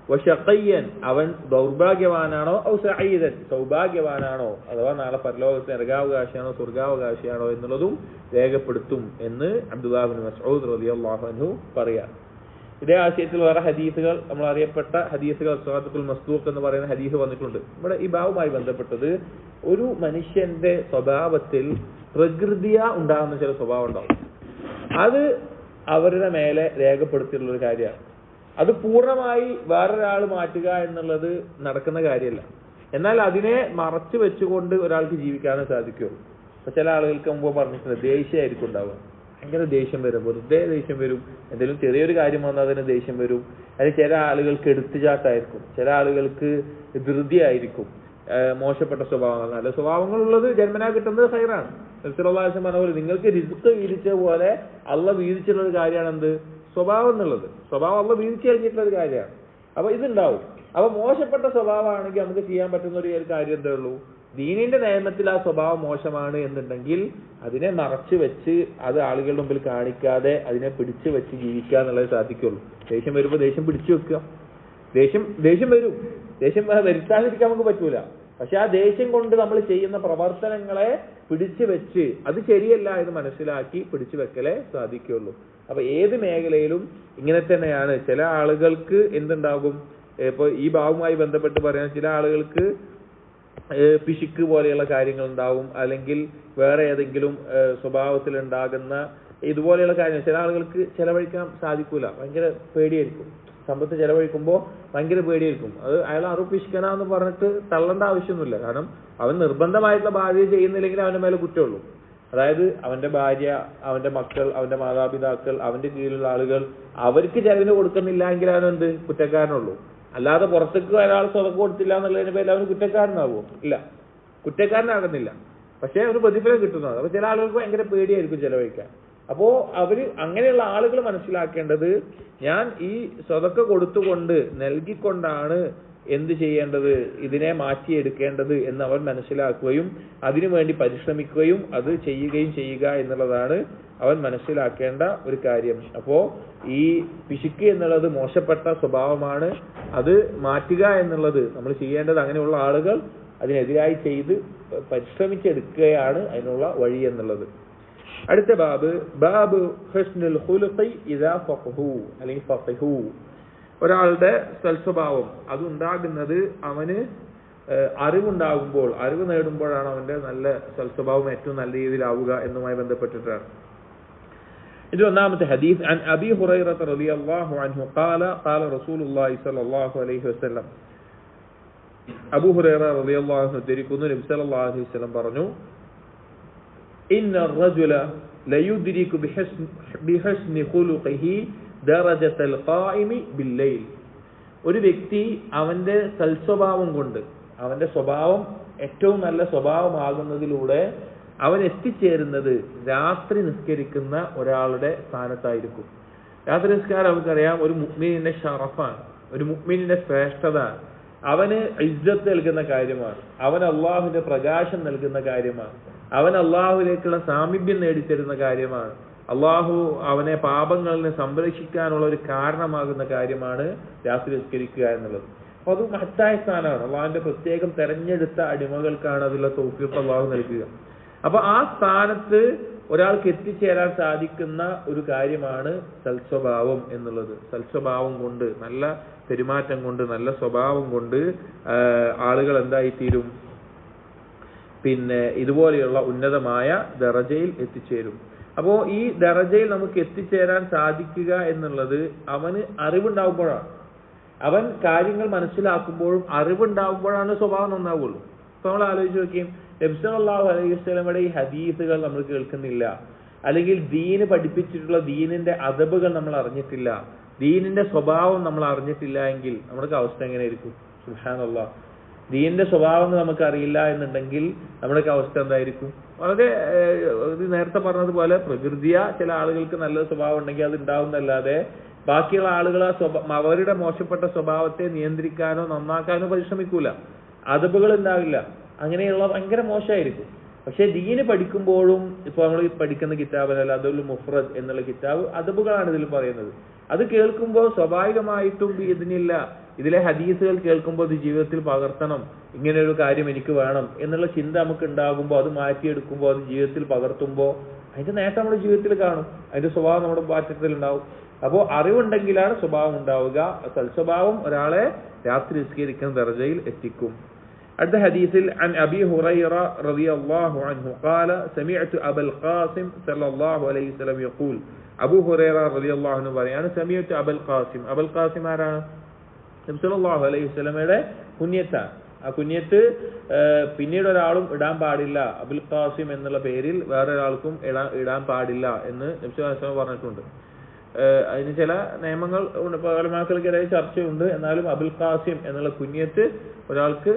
വശഖയ്യൻ, അവൻ ദൗർഭാഗ്യവാനാണോ, ഔ സഈദൻ, സൗഭാഗ്യവാനാണോ, അഥവാ നാളെ പരലോകത്ത് നരകാവകാശിയാണോ സ്വർഗാവകാശിയാണോ എന്നുള്ളതും രേഖപ്പെടുത്തും എന്ന് അബ്ദുല്ലാഹ് ഇബ്നു മസ്ഊദ് റളിയല്ലാഹു അൻഹു പറയാം. ഇതേ ആശയത്തിൽ വേറെ ഹദീസുകൾ, നമ്മൾ അറിയപ്പെട്ട ഹദീസുകൾ, സ്വഹാത്തുൽ മസ്ദൂഖ് എന്ന് പറയുന്ന ഹദീസ് വന്നിട്ടുണ്ട്. ഇവിടെ ഈ ബാവുമായി ബന്ധപ്പെട്ടത് ഒരു മനുഷ്യന്റെ സ്വഭാവത്തിൽ പ്രകൃതിയാ ഉണ്ടാകുന്ന ചില സ്വഭാവം ഉണ്ടാവും, അത് അവരുടെ മേലെ രേഖപ്പെടുത്തിയിട്ടുള്ള ഒരു കാര്യമാണ്. അത് പൂർണ്ണമായി വേറൊരാൾ മാറ്റുക എന്നുള്ളത് നടക്കുന്ന കാര്യമല്ല. എന്നാൽ അതിനെ മറച്ചു വെച്ചുകൊണ്ട് ഒരാൾക്ക് ജീവിക്കാനേ സാധിക്കുള്ളൂ. അപ്പൊ ചില ആളുകൾക്ക് മുമ്പ് പറഞ്ഞിട്ടുണ്ട്, ദേഷ്യമായിരിക്കും ഉണ്ടാവുക, ഭയങ്കര ദേഷ്യം വരും, വെറുതെ ദേഷ്യം വരും, എന്തെങ്കിലും ചെറിയൊരു കാര്യം വന്നാൽ അതിന് ദേഷ്യം വരും. അതിൽ ചില ആളുകൾക്ക് എടുത്തുചാട്ടായിരിക്കും, ചില ആളുകൾക്ക് ധൃതിയായിരിക്കും, മോശപ്പെട്ട സ്വഭാവങ്ങൾ. നല്ല സ്വഭാവങ്ങളുള്ളത് ജന്മനാ കിട്ടുന്നത് ഖൈറാണ്. പറഞ്ഞ പോലെ നിങ്ങൾക്ക് റിസ്ക് വീതിച്ച പോലെ അള്ള വീതിച്ചിട്ടുള്ള ഒരു കാര്യമാണ് എന്ത്, സ്വഭാവം എന്നുള്ളത്. സ്വഭാവം അള്ള വീതിച്ചു കഴിഞ്ഞിട്ടുള്ള ഒരു കാര്യമാണ്. അപ്പൊ ഇതുണ്ടാവും. അപ്പൊ മോശപ്പെട്ട സ്വഭാവമാണെങ്കിൽ നമുക്ക് ചെയ്യാൻ പറ്റുന്ന ഒരു കാര്യം എന്തേ ഉള്ളൂ, ദീനിന്റെ നിയമത്തിൽ ആ സ്വഭാവം മോശമാണ് എന്നുണ്ടെങ്കിൽ അതിനെ മറച്ചു വെച്ച് അത് ആളുകളുടെ മുമ്പിൽ കാണിക്കാതെ അതിനെ പിടിച്ചു വെച്ച് ജീവിക്കുക എന്നുള്ളത് സാധിക്കുള്ളൂ. ദേഷ്യം വരുമ്പോൾ ദേഷ്യം പിടിച്ചു വെക്കുക. ദേഷ്യം വരും, ദേഷ്യം വരുത്താതിരിക്കാൻ നമുക്ക് പറ്റൂല. പക്ഷെ ആ ദേഷ്യം കൊണ്ട് നമ്മൾ ചെയ്യുന്ന പ്രവർത്തനങ്ങളെ പിടിച്ചു വെച്ച് അത് ശരിയല്ല എന്ന് മനസ്സിലാക്കി പിടിച്ചു വെക്കലേ സാധിക്കുള്ളൂ. അപ്പൊ ഏത് മേഖലയിലും ഇങ്ങനെ തന്നെയാണ്. ചില ആളുകൾക്ക് എന്തുണ്ടാകും, ഇപ്പൊ ഈ ഭാവവുമായി ബന്ധപ്പെട്ട് പറയാൻ, ചില ആളുകൾക്ക് പിശുക്ക് പോലെയുള്ള കാര്യങ്ങൾ ഉണ്ടാവും, അല്ലെങ്കിൽ വേറെ ഏതെങ്കിലും സ്വഭാവത്തിൽ ഉണ്ടാകുന്ന ഇതുപോലെയുള്ള കാര്യങ്ങൾ ചില ആളുകൾക്ക് ചെലവഴിക്കാൻ സാധിക്കൂല. ഭയങ്കര പേടിയായിരിക്കും, സമ്പത്ത് ചെലവഴിക്കുമ്പോൾ ഭയങ്കര പേടിയായിരിക്കും. അത് അയാൾ അറുപ്പിശിക്കണമെന്ന് പറഞ്ഞിട്ട് തള്ളേണ്ട ആവശ്യമൊന്നുമില്ല. കാരണം അവൻ നിർബന്ധമായിട്ടുള്ള ഭാര്യ ചെയ്യുന്നില്ലെങ്കിൽ അവന്റെ മേലെ കുറ്റമുള്ളൂ. അതായത് അവന്റെ ഭാര്യ, അവന്റെ മക്കൾ, അവന്റെ മാതാപിതാക്കൾ, അവന്റെ കീഴിലുള്ള ആളുകൾ, അവർക്ക് ചെലവിന് കൊടുക്കുന്നില്ല എങ്കിൽ അവനെന്ത് കുറ്റക്കാരനുള്ളൂ. അല്ലാതെ പുറത്തേക്ക് ഒരാൾ സ്വതക്ക് കൊടുത്തില്ല എന്നുള്ളതിന് പേരിൽ അവന് കുറ്റക്കാരനാവോ? ഇല്ല, കുറ്റക്കാരനാകുന്നില്ല. പക്ഷെ അവന് പ്രതിഫലം കിട്ടുന്നത്. അപ്പൊ ചില ആളുകൾക്ക് ഭയങ്കര പേടിയായിരിക്കും ചെലവഴിക്കാൻ. അപ്പോ അവര് അങ്ങനെയുള്ള ആളുകൾ മനസ്സിലാക്കേണ്ടത്, ഞാൻ ഈ സ്വതക്ക കൊടുത്തുകൊണ്ട് നൽകിക്കൊണ്ടാണ് എന്ത് ചെയ്യേണ്ടത്, ഇതിനെ മാറ്റിയെടുക്കേണ്ടത് എന്ന് അവർ മനസ്സിലാക്കുകയും അതിനുവേണ്ടി പരിശ്രമിക്കുകയും അത് ചെയ്യുകയും ചെയ്യുക എന്നുള്ളതാണ് അവൻ മനസ്സിലാക്കേണ്ട ഒരു കാര്യം. അപ്പോ ഈ പിശുക്ക് എന്നുള്ളത് മോശപ്പെട്ട സ്വഭാവമാണ്. അത് മാറ്റുക എന്നുള്ളത് നമ്മൾ ചെയ്യേണ്ടത്, അങ്ങനെയുള്ള ആളുകൾ അതിനെതിരായി ചെയ്ത് പരിശ്രമിച്ചെടുക്കുകയാണ് അതിനുള്ള വഴി എന്നുള്ളത്. അടുത്ത ബാബ് ഹുസ്നുൽ ഖുലുഖി ഇദാ ഫഖഹു അല്ലെങ്കിൽ ഫഖഹു. ഒരാളുടെ സൽസ്വഭാവം അതുണ്ടാകുന്നത് അവന് അറിവുണ്ടാകുമ്പോൾ, അറിവ് നേടുമ്പോഴാണ് അവന്റെ നല്ല സൽസ്വഭാവം ഏറ്റവും നല്ല രീതിയിലാവുക എന്നുമായി ബന്ധപ്പെട്ടിട്ടാണ്. ഇത് ഒന്നാമത്തെ ഹദീസ്. അൻ അബീ ഹുറൈറ റളിയല്ലാഹു അൻഹു ഖാല ഖാല റസൂലുള്ളാഹി സ്വല്ലല്ലാഹു അലൈഹി വസല്ലം. അബൂ ഹുറൈറ റളിയല്ലാഹു അൻഹു ഉദ്ധരിക്കുന്നു, നബി സല്ലല്ലാഹു അലൈഹി വസല്ലം പറഞ്ഞു, ഇന്ന റജുല ലയുദ്രികു ബിഹസ്നി ഖുലുഖിഹി ദറജത്തൽ ഖായിമി ബില്ലൈൽ. ഒരു വ്യക്തി അവന്റെ സൽസ്വഭാവം കൊണ്ട്, അവന്റെ സ്വഭാവം ഏറ്റവും നല്ല സ്വഭാവമാകുന്നതിലൂടെ അവൻ എത്തിച്ചേരുന്നത് രാത്രി നിസ്കരിക്കുന്ന ഒരാളുടെ സ്ഥാനത്തായിരിക്കും. രാത്രി നിസ്കാരം നമുക്കറിയാം ഒരു മുഅ്മിനിന്റെ ഷറഫാണ്, ഒരു മുഅ്മിനിന്റെ ശ്രേഷ്ഠത. അവന് ഇസ്സത്ത് നൽകുന്ന കാര്യമാണ്, അവൻ അള്ളാഹുവിന്റെ പ്രകാശം നൽകുന്ന കാര്യമാണ്, അവൻ അള്ളാഹുവിലേക്കുള്ള സാമീപ്യം നേടിത്തരുന്ന കാര്യമാണ്, അള്ളാഹു അവനെ പാപങ്ങളിൽ നിന്ന് സംരക്ഷിക്കാനുള്ള ഒരു കാരണമാകുന്ന കാര്യമാണ് രാത്രി നിസ്കരിക്കുക എന്നുള്ളത്. അപ്പൊ അത് മഹത്തായ സ്ഥാനമാണ്. അള്ളാഹുവിന്റെ പ്രത്യേകം തെരഞ്ഞെടുത്ത അടിമകൾക്കാണ് അതിലുള്ള തൗഫീഖ് അള്ളാഹു നൽകുക. അപ്പൊ ആ സ്ഥാനത്ത് ഒരാൾക്ക് എത്തിച്ചേരാൻ സാധിക്കുന്ന ഒരു കാര്യമാണ് സൽസ്വഭാവം എന്നുള്ളത്. സൽസ്വഭാവം കൊണ്ട്, നല്ല പെരുമാറ്റം കൊണ്ട്, നല്ല സ്വഭാവം കൊണ്ട് ആളുകൾ എന്തായിത്തീരും, പിന്നെ ഇതുപോലെയുള്ള ഉന്നതമായ ദറജയിൽ എത്തിച്ചേരും. അപ്പോ ഈ ദറജയിൽ നമുക്ക് എത്തിച്ചേരാൻ സാധിക്കുക എന്നുള്ളത് അവന് അറിവുണ്ടാകുമ്പോഴാണ്. അവൻ കാര്യങ്ങൾ മനസ്സിലാക്കുമ്പോഴും അറിവുണ്ടാകുമ്പോഴാണ് സ്വഭാവം നന്നാവുള്ളൂ. അപ്പൊ നമ്മൾ ആലോചിച്ച് നോക്കിയും, നബി സല്ലല്ലാഹു അലൈഹി വസല്ലമയുടെ ഈ ഹദീസുകൾ നമ്മൾ കേൾക്കുന്നില്ല, അല്ലെങ്കിൽ ദീന് പഠിപ്പിച്ചിട്ടുള്ള ദീനിന്റെ അദബുകൾ നമ്മൾ അറിഞ്ഞിട്ടില്ല, ദീനിന്റെ സ്വഭാവം നമ്മൾ അറിഞ്ഞിട്ടില്ല എങ്കിൽ നമ്മുടെ അവസ്ഥ എങ്ങനെയായിരിക്കും? സുബ്ഹാനല്ലാഹ്. ദീനിന്റെ സ്വഭാവം നമുക്ക് അറിയില്ല എന്നുണ്ടെങ്കിൽ നമ്മുടെയൊക്കെ അവസ്ഥ എന്തായിരിക്കും? വളരെ നേരത്തെ പറഞ്ഞതുപോലെ പ്രകൃതിയ ചില ആളുകൾക്ക് നല്ല സ്വഭാവം ഉണ്ടെങ്കിൽ അത് ഉണ്ടാവുന്നല്ലാതെ ബാക്കിയുള്ള ആളുകൾ അവരുടെ മോശപ്പെട്ട സ്വഭാവത്തെ നിയന്ത്രിക്കാനോ നന്നാക്കാനോ പരിശ്രമിക്കൂല. അദബുകൾ ഉണ്ടാവില്ല. അങ്ങനെയുള്ള ഭയങ്കര മോശമായിരിക്കും. പക്ഷെ ദീന് പഠിക്കുമ്പോഴും ഇപ്പൊ നമ്മൾ പഠിക്കുന്ന കിതാബല്ല അതുൽ മുഫ്രദ് എന്നുള്ള കിതാബ് അദബുകളാണ് ഇതിൽ പറയുന്നത്. അത് കേൾക്കുമ്പോൾ സ്വാഭാവികമായിട്ടും ഇതിനില്ല ഇതിലെ ഹദീസുകൾ കേൾക്കുമ്പോൾ അത് ജീവിതത്തിൽ പകർത്തണം, ഇങ്ങനെ ഒരു കാര്യം എനിക്ക് വേണം എന്നുള്ള ചിന്ത നമുക്ക് ഉണ്ടാകുമ്പോൾ അത് മാറ്റിയെടുക്കുമ്പോൾ അത് ജീവിതത്തിൽ പകർത്തുമ്പോൾ അതിന്റെ നേട്ടം നമ്മുടെ ജീവിതത്തിൽ കാണും, അതിന്റെ സ്വഭാവം നമ്മുടെ മാറ്റത്തിൽ ഉണ്ടാവും. അപ്പോൾ അറിവുണ്ടെങ്കിലാണ് സ്വഭാവം ഉണ്ടാവുക. സൽസ്വഭാവം ഒരാളെ രാത്രി നിസ്കരിക്കുന്ന ദർജയിൽ എത്തിക്കും. അടുത്ത ഹദീസിൽ അൻ അബി ഹുറൈറ റളിയല്ലാഹു അൻഹു ഖാല സമിഅതു അബൽ ഖാസിം സല്ലല്ലാഹു അലൈഹി വസല്ലം യഖൂൽ. അബൂ ഹുറൈറ റളിയല്ലാഹു അൻഹു പറയാണ് സമിഅതു അബൽ ഖാസിം. അബൽ ഖാസിം ആരാണ്? നബി സല്ലല്ലാഹു അലൈഹി വസല്ലമയുടെ കുഞ്ഞത്താണ്. ആ കുഞ്ഞത്ത് പിന്നീട് ഒരാളും ഇടാൻ പാടില്ല. അബുൽ ഖാസിം എന്നുള്ള പേരിൽ വേറൊരാൾക്കും ഇടാൻ പാടില്ല എന്ന് നബി സല്ലല്ലാഹു അലൈഹി വസല്ലം പറഞ്ഞിട്ടുണ്ട്. അതിന് ചില നിയമങ്ങൾ ഉലമാക്കൾക്കിടയിൽ ചർച്ചയുണ്ട്. എന്നാലും അബുൽ ഖാസിം എന്നുള്ള കുഞ്ഞത്ത് ഒരാൾക്ക്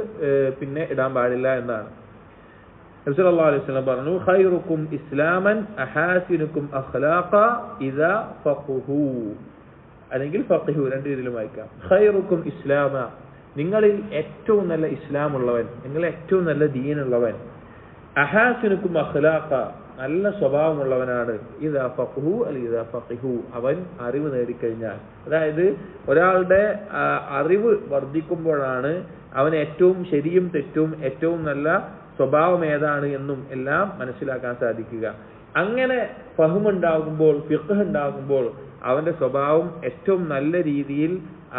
പിന്നെ ഇടാൻ പാടില്ല എന്നാണ്. നബി സല്ലല്ലാഹു അലൈഹി വസല്ലം പറഞ്ഞു ഖൈറുക്കും ഇസ്ലാമൻ അഹാസിനുക്കും അഖ്ലാഖ ഇദാ ഫഖഹു, അല്ലെങ്കിൽ ഫഖഹു, രണ്ട് രീതിയിലും വായിക്കാം. ഖൈറുക്കും ഇസ്ലാമ, നിങ്ങളിൽ ഏറ്റവും നല്ല ഇസ്ലാം ഉള്ളവൻ, നിങ്ങളിൽ ഏറ്റവും നല്ല ദീനുള്ളവൻ. അഹാസിനുക്കും അഖ്ലാഖ, നല്ല സ്വഭാവമുള്ളവനാണ്. ഇദാ ഫഖഹു അൽ ഇദാ ഫഖഹു, അവൻ അറിവ് നേടിക്കഴിഞ്ഞാൽ. അതായത് ഒരാളുടെ അറിവ് വർദ്ധിക്കുമ്പോഴാണ് അവൻ ഏറ്റവും ശരിയും തെറ്റും ഏറ്റവും നല്ല സ്വഭാവം ഏതാണ് എന്നും എല്ലാം മനസ്സിലാക്കാൻ സാധിക്കുക. അങ്ങനെ ഫഹ്മുണ്ടാകുമ്പോൾ, ഫിഖ്ഹ് ഉണ്ടാകുമ്പോൾ അവന്റെ സ്വഭാവം ഏറ്റവും നല്ല രീതിയിൽ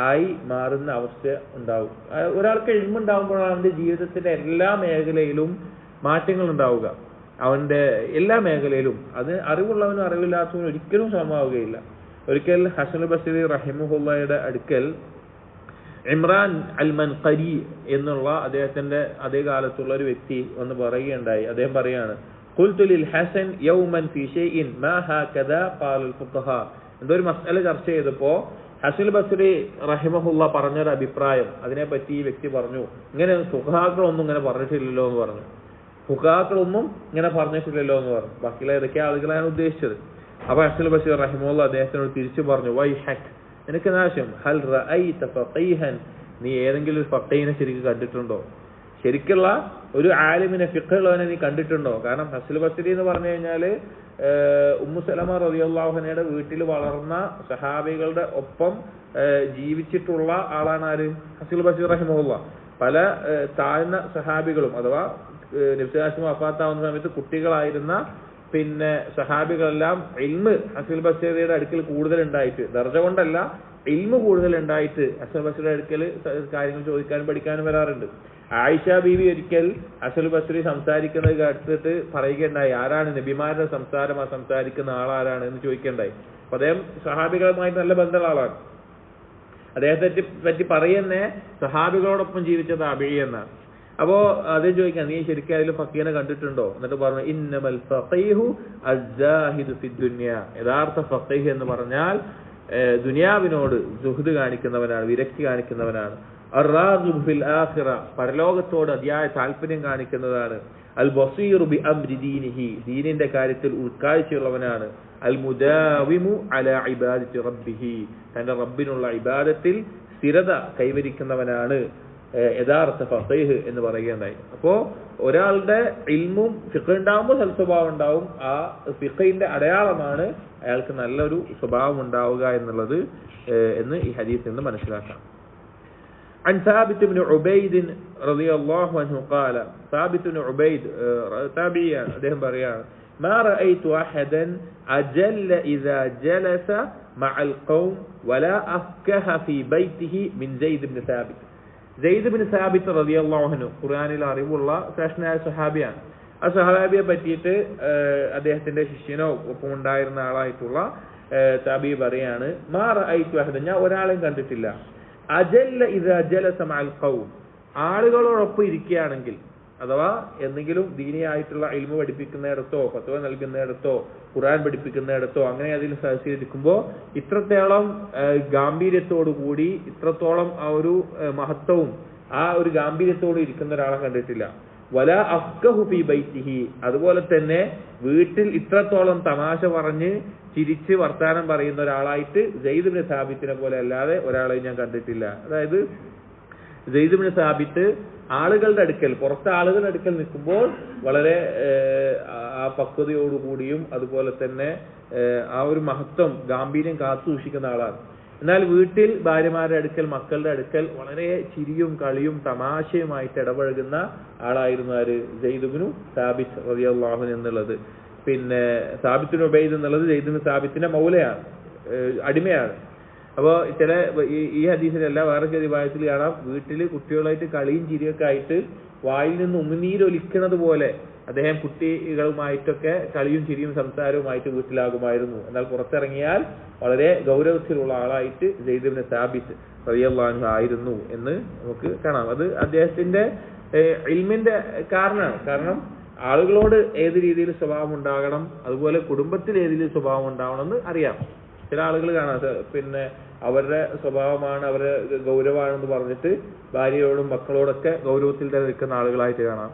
ആയി മാറുന്ന അവസ്ഥ ഉണ്ടാവും. ഒരാൾക്ക് ഇൽമുണ്ടാകുമ്പോഴാണ് അവന്റെ ജീവിതത്തിന്റെ എല്ലാ മേഖലയിലും മാറ്റങ്ങൾ ഉണ്ടാവുക. അവന്റെ എല്ലാ മേഖലയിലും. അത് അറിവുള്ളവനും അറിവില്ലാത്തവനും ഒരിക്കലും സമമാവുകയില്ല. ഒരിക്കൽ ഹസൻ ബസ്രി റഹിമഹുള്ളയുടെ അടുക്കൽ ഇമ്രാൻ അൽ മൻഖരി എന്നുള്ള അദ്ദേഹത്തിന്റെ അതേ കാലത്തുള്ള ഒരു വ്യക്തി ഒന്ന് പറയുകയുണ്ടായി. അദ്ദേഹം പറയാണ് ഖുൽതു ലിൽ ഹസൻ യൗമൻ ഫീ ഷൈഇൻ മാ ഹകദാ ഖാലൽ ഫുഖഹാ. എന്തോ ഒരു മസ്അല ചർച്ച ചെയ്തപ്പോ ഹസൻ ബസ്രി റഹിമഹുള്ള പറഞ്ഞൊരു അഭിപ്രായം അതിനെപ്പറ്റി ഈ വ്യക്തി പറഞ്ഞു, ഇങ്ങനെ ഫുഖഹാക്കളൊന്നും ഇങ്ങനെ പറഞ്ഞിട്ടില്ലല്ലോ എന്ന് പറഞ്ഞു. ഫുഖഹാക്കളൊന്നും ഇങ്ങനെ പറഞ്ഞിട്ടില്ലല്ലോ എന്ന് പറഞ്ഞു. ബാക്കിയുള്ള ഏതൊക്കെ ആളുകളാണ് ഉദ്ദേശിച്ചത്. അപ്പൊ ഹസൻ ബസ്രി റഹിമഹുള്ള അദ്ദേഹത്തിനോട് തിരിച്ചു പറഞ്ഞു വൈഹക്, നിനക്ക് നാശം, ഹൽ റഅയ്ത ഫഖീഹൻ, നീ ഏതെങ്കിലും ഒരു ഫഖീഹിനെ ശരിക്കും കണ്ടിട്ടുണ്ടോ? ശരിക്കുള്ള ഒരു ആലിമിനെ, ഫിഖ്ഹുള്ളവനെ നീ കണ്ടിട്ടുണ്ടോ? കാരണം ഹസൻ ബസ്രി എന്ന് പറഞ്ഞു കഴിഞ്ഞാല് ഉമ്മു സലമ റളിയല്ലാഹു അൻഹയുടെ വീട്ടിൽ വളർന്ന സഹാബികളുടെ ഒപ്പം ജീവിച്ചിട്ടുള്ള ആളാണ് ആര്? ഹസൻ ബസ്രി റഹിമഹുള്ള. പല താഴ്ന്ന സഹാബികളും അഥവാ നബി സല്ലല്ലാഹു വഫാത്താവുന്ന സമയത്ത് കുട്ടികളായിരുന്ന പിന്നെ സഹാബികളെല്ലാം ഇൽമ് ഹസൻ ബസ്രിയുടെ അടുക്കൽ കൂടുതൽ ഉണ്ടായിട്ട്, ദർജ കൊണ്ടല്ല, ഇൽമ് കൂടുതൽ ഉണ്ടായിട്ട് ഹസൻ ബസ്രിയുടെ അടുക്കൽ കാര്യങ്ങൾ ചോദിക്കാനും പഠിക്കാനും വരാറുണ്ട്. ആയിഷ ബീവി ഒരിക്കൽ ഹസൻ ബസ്രി സംസാരിക്കുന്നത് കേട്ടിട്ട് പറയുകയുണ്ടായി, ആരാണ് നബിമാരുടെ സംസാരിക്കുന്ന ആളാരാണ് എന്ന് ചോദിക്കണ്ടായി. അപ്പൊ അദ്ദേഹം സഹാബികളുമായിട്ട് നല്ല ബന്ധമുള്ള ആളാണ്. അദ്ദേഹത്തെ പറ്റി പറയുന്നേ സഹാബികളോടൊപ്പം ജീവിച്ച താബിഈ എന്നാണ്. അപ്പോ അത് ചോദിക്കാം, നീ ശരിക്കും അതിൽ ഫഖീഹിനെ കണ്ടിട്ടുണ്ടോ? എന്നിട്ട് പറഞ്ഞു ഇന്നമൽ ഫഖീഹു അസ്സാഹിദു ഫിദ്ദുനിയ, യഥാർത്ഥ ഫഖീഹ് എന്ന് പറഞ്ഞാൽ ദുനിയാവിനോട് സുഹ്ദ് കാണിക്കുന്നവനാണ്, വിരക്തി കാണിക്കുന്നവനാണ്. അർറാഗിബു ഫിൽ ആഖിറ, പരലോകത്തോട് അതിയായ താല്പര്യം കാണിക്കുന്നതാണ്. അൽ ബസീറു ബി അംരി ദീനിഹി, ദീനിന്റെ കാര്യത്തിൽ ഉൾക്കാഴ്ചയുള്ളവനാണ്. അൽ മുദാവിമു അലാ ഇബാദത്തി റബ്ബിഹി, തന്റെ റബ്ബിനുള്ള ഇബാദത്തിൽ സ്ഥിരത കൈവരിക്കുന്നവനാണ് യഥാർത്ഥ ഫഖീഹ് എന്ന് പറയുകയുണ്ടായി. അപ്പോ ഒരാളുടെ ഇൽമും ഫിഖ് ഉണ്ടാവുമ്പോൾ സൽസ്വഭാവം ഉണ്ടാവും. ആ ഫിഖിന്റെ അടയാളമാണ് അയാൾക്ക് നല്ലൊരു സ്വഭാവം ഉണ്ടാവുക എന്നുള്ളത് എന്ന് ഈ ഹദീസിൽ നിന്ന് മനസ്സിലാക്കാം. عن ثابت بن عبيد رضي الله عنه قال ثابت بن عبيد تابعيان അദ്ദേഹം പറയാണ് ما رأيت أحدا أجل إذا جلس مع القوم ولا أفكه في بيته من زيد بن ثابت. സെയ്ദ് ബിൻ സാബിത്ത് റളിയല്ലാഹു അൻഹു ഖുർആനിൽ അറിവുള്ള ശ്രേഷ്ഠനായ സഹാബിയാണ്. ആ സഹാബിയെ പറ്റിയിട്ട് അദ്ദേഹത്തിന്റെ ശിഷ്യനോ ഒപ്പം ഉണ്ടായിരുന്ന ആളായിട്ടുള്ള താബി പറയാണ് മാ റഅയ്തു അഹദൻ, ഞാൻ ഒരാളെയും കണ്ടിട്ടില്ല, അജല്ല ഇദാ ജലസ മഅൽ ഖൗം, ആളുകളോടൊപ്പം ഇരിക്കുകയാണെങ്കിൽ അഥവാ എന്തെങ്കിലും ദീനിയായിട്ടുള്ള ഇൽമു പഠിപ്പിക്കുന്നിടത്തോ ഫത്വ നൽകുന്നിടത്തോ ഖുർആൻ പഠിപ്പിക്കുന്നിടത്തോ അങ്ങനെ അതിൽ സഹകരിക്കുമ്പോൾ ഇത്രത്തോളം ഗാംഭീര്യത്തോടു കൂടി ഇത്രത്തോളം ആ ഒരു മഹത്വവും ആ ഒരു ഗാംഭീര്യത്തോട് ഇരിക്കുന്ന ഒരാളെ കണ്ടിട്ടില്ല. വല അഫ്ഖഹു ഫീ ബൈത്തിഹി, അതുപോലെ തന്നെ വീട്ടിൽ ഇത്രത്തോളം തമാശ പറഞ്ഞ് ചിരിച്ച് വർത്താനം പറയുന്ന ഒരാളായിട്ട് സെയ്ദ് ഇബ്നു സാബിത്തിനെ പോലെ അല്ലാതെ ഒരാളെ ഞാൻ കണ്ടിട്ടില്ല. അതായത് സെയ്ദ് ഇബ്നു സാബിത്ത് ആളുകളുടെ അടുക്കൽ, പുറത്തെ ആളുകളുടെ അടുക്കൽ നിൽക്കുമ്പോൾ വളരെ ആ പക്വതയോടുകൂടിയും അതുപോലെ തന്നെ ആ ഒരു മഹത്വം, ഗാംഭീര്യം കാത്തു സൂക്ഷിക്കുന്ന ആളാണ്. എന്നാൽ വീട്ടിൽ ഭാര്യമാരുടെ അടുക്കൽ, മക്കളുടെ അടുക്കൽ വളരെ ചിരിയും കളിയും തമാശയുമായിട്ട് ഇടപഴകുന്ന ആളായിരുന്നു ആര്? സെയ്ദ് ഇബ്നു സാബിത്ത് റളിയല്ലാഹു അൻഹു എന്നുള്ളത്. പിന്നെ സാബിത്ത് ഇബ്നു ഉബൈദ് എന്നുള്ളത് സെയ്ദ് ഇബ്നു സാബിത്തിന്റെ മൗലയാണ്, അടിമയാണ്. അപ്പോൾ ചില ഈ ഹദീസിലല്ല, വേറെ ചില റിവായത്തിൽ കാണാം, വീട്ടിൽ കുട്ടികളായിട്ട് കളിയും ചിരിയൊക്കെ ആയിട്ട് വായിൽ നിന്ന് ഉമിനീരൊലിക്കുന്നത് പോലെ അദ്ദേഹം കുട്ടികളുമായിട്ടൊക്കെ കളിയും ചിരിയും സംസാരവുമായിട്ട് വീട്ടിലാകുമായിരുന്നു. എന്നാൽ പുറത്തിറങ്ങിയാൽ വളരെ ഗൗരവത്തിലുള്ള ആളായിട്ട് സെയ്ദ് ഇബ്നു സാബിത്ത് റളിയല്ലാഹു അൻഹു ആയിരുന്നു എന്ന് നമുക്ക് കാണാം. അത് അദ്ദേഹത്തിന്റെ ഇൽമിന്റെ കാരണമാണ്. കാരണം ആളുകളോട് ഏത് രീതിയിൽ സ്വഭാവം ഉണ്ടാകണം, അതുപോലെ കുടുംബത്തിൽ ഏത് രീതിയിൽ സ്വഭാവം ഉണ്ടാവണം എന്ന് അറിയാം. ചില ആളുകൾ കാണാം, പിന്നെ അവരുടെ സ്വഭാവമാണ്, അവരുടെ ഗൗരവമാണെന്ന് പറഞ്ഞിട്ട് ഭാര്യയോടും മക്കളോടൊക്കെ ഗൗരവത്തിൽ തന്നെ നിൽക്കുന്ന ആളുകളായിട്ട് കാണാം.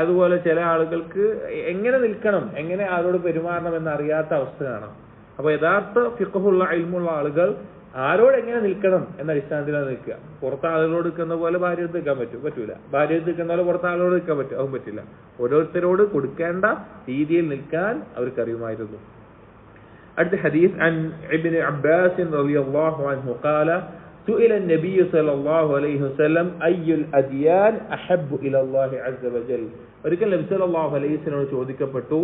അതുപോലെ ചില ആളുകൾക്ക് എങ്ങനെ നിൽക്കണം, എങ്ങനെ ആരോട് പെരുമാറണം എന്നറിയാത്ത അവസ്ഥ കാണാം. അപ്പൊ യഥാർത്ഥ ഫിഖ്ഹുള്ള ഇൽമുള്ള ആളുകൾ ആരോട് എങ്ങനെ നിൽക്കണം എന്ന അടിസ്ഥാനത്തിലാണ് നിൽക്കുക. പുറത്തെ ആളുകളോട് നിൽക്കുന്ന പോലെ ഭാര്യ നിൽക്കാൻ പറ്റൂല, ഭാര്യ നിൽക്കുന്ന പോലെ പുറത്തെ ആളുകളോട് നിൽക്കാൻ പറ്റും, അതും പറ്റില്ല. ഓരോരുത്തരോട് കൊടുക്കേണ്ട രീതിയിൽ നിൽക്കാൻ അവർക്ക് അറിയുമായിരുന്നു. അടുത്ത ഹദീസ് അൻ ഇബ്നു അബ്ബാസ് റളിയല്ലാഹു അൻഹു ഖാല سئل النبي صلى الله عليه وسلم أي الأديان أحب إلى الله عز وجل. ഒരിക്കൽ നബി സല്ലല്ലാഹു അലൈഹി വസല്ലം ചോദിക്കപ്പെട്ടു,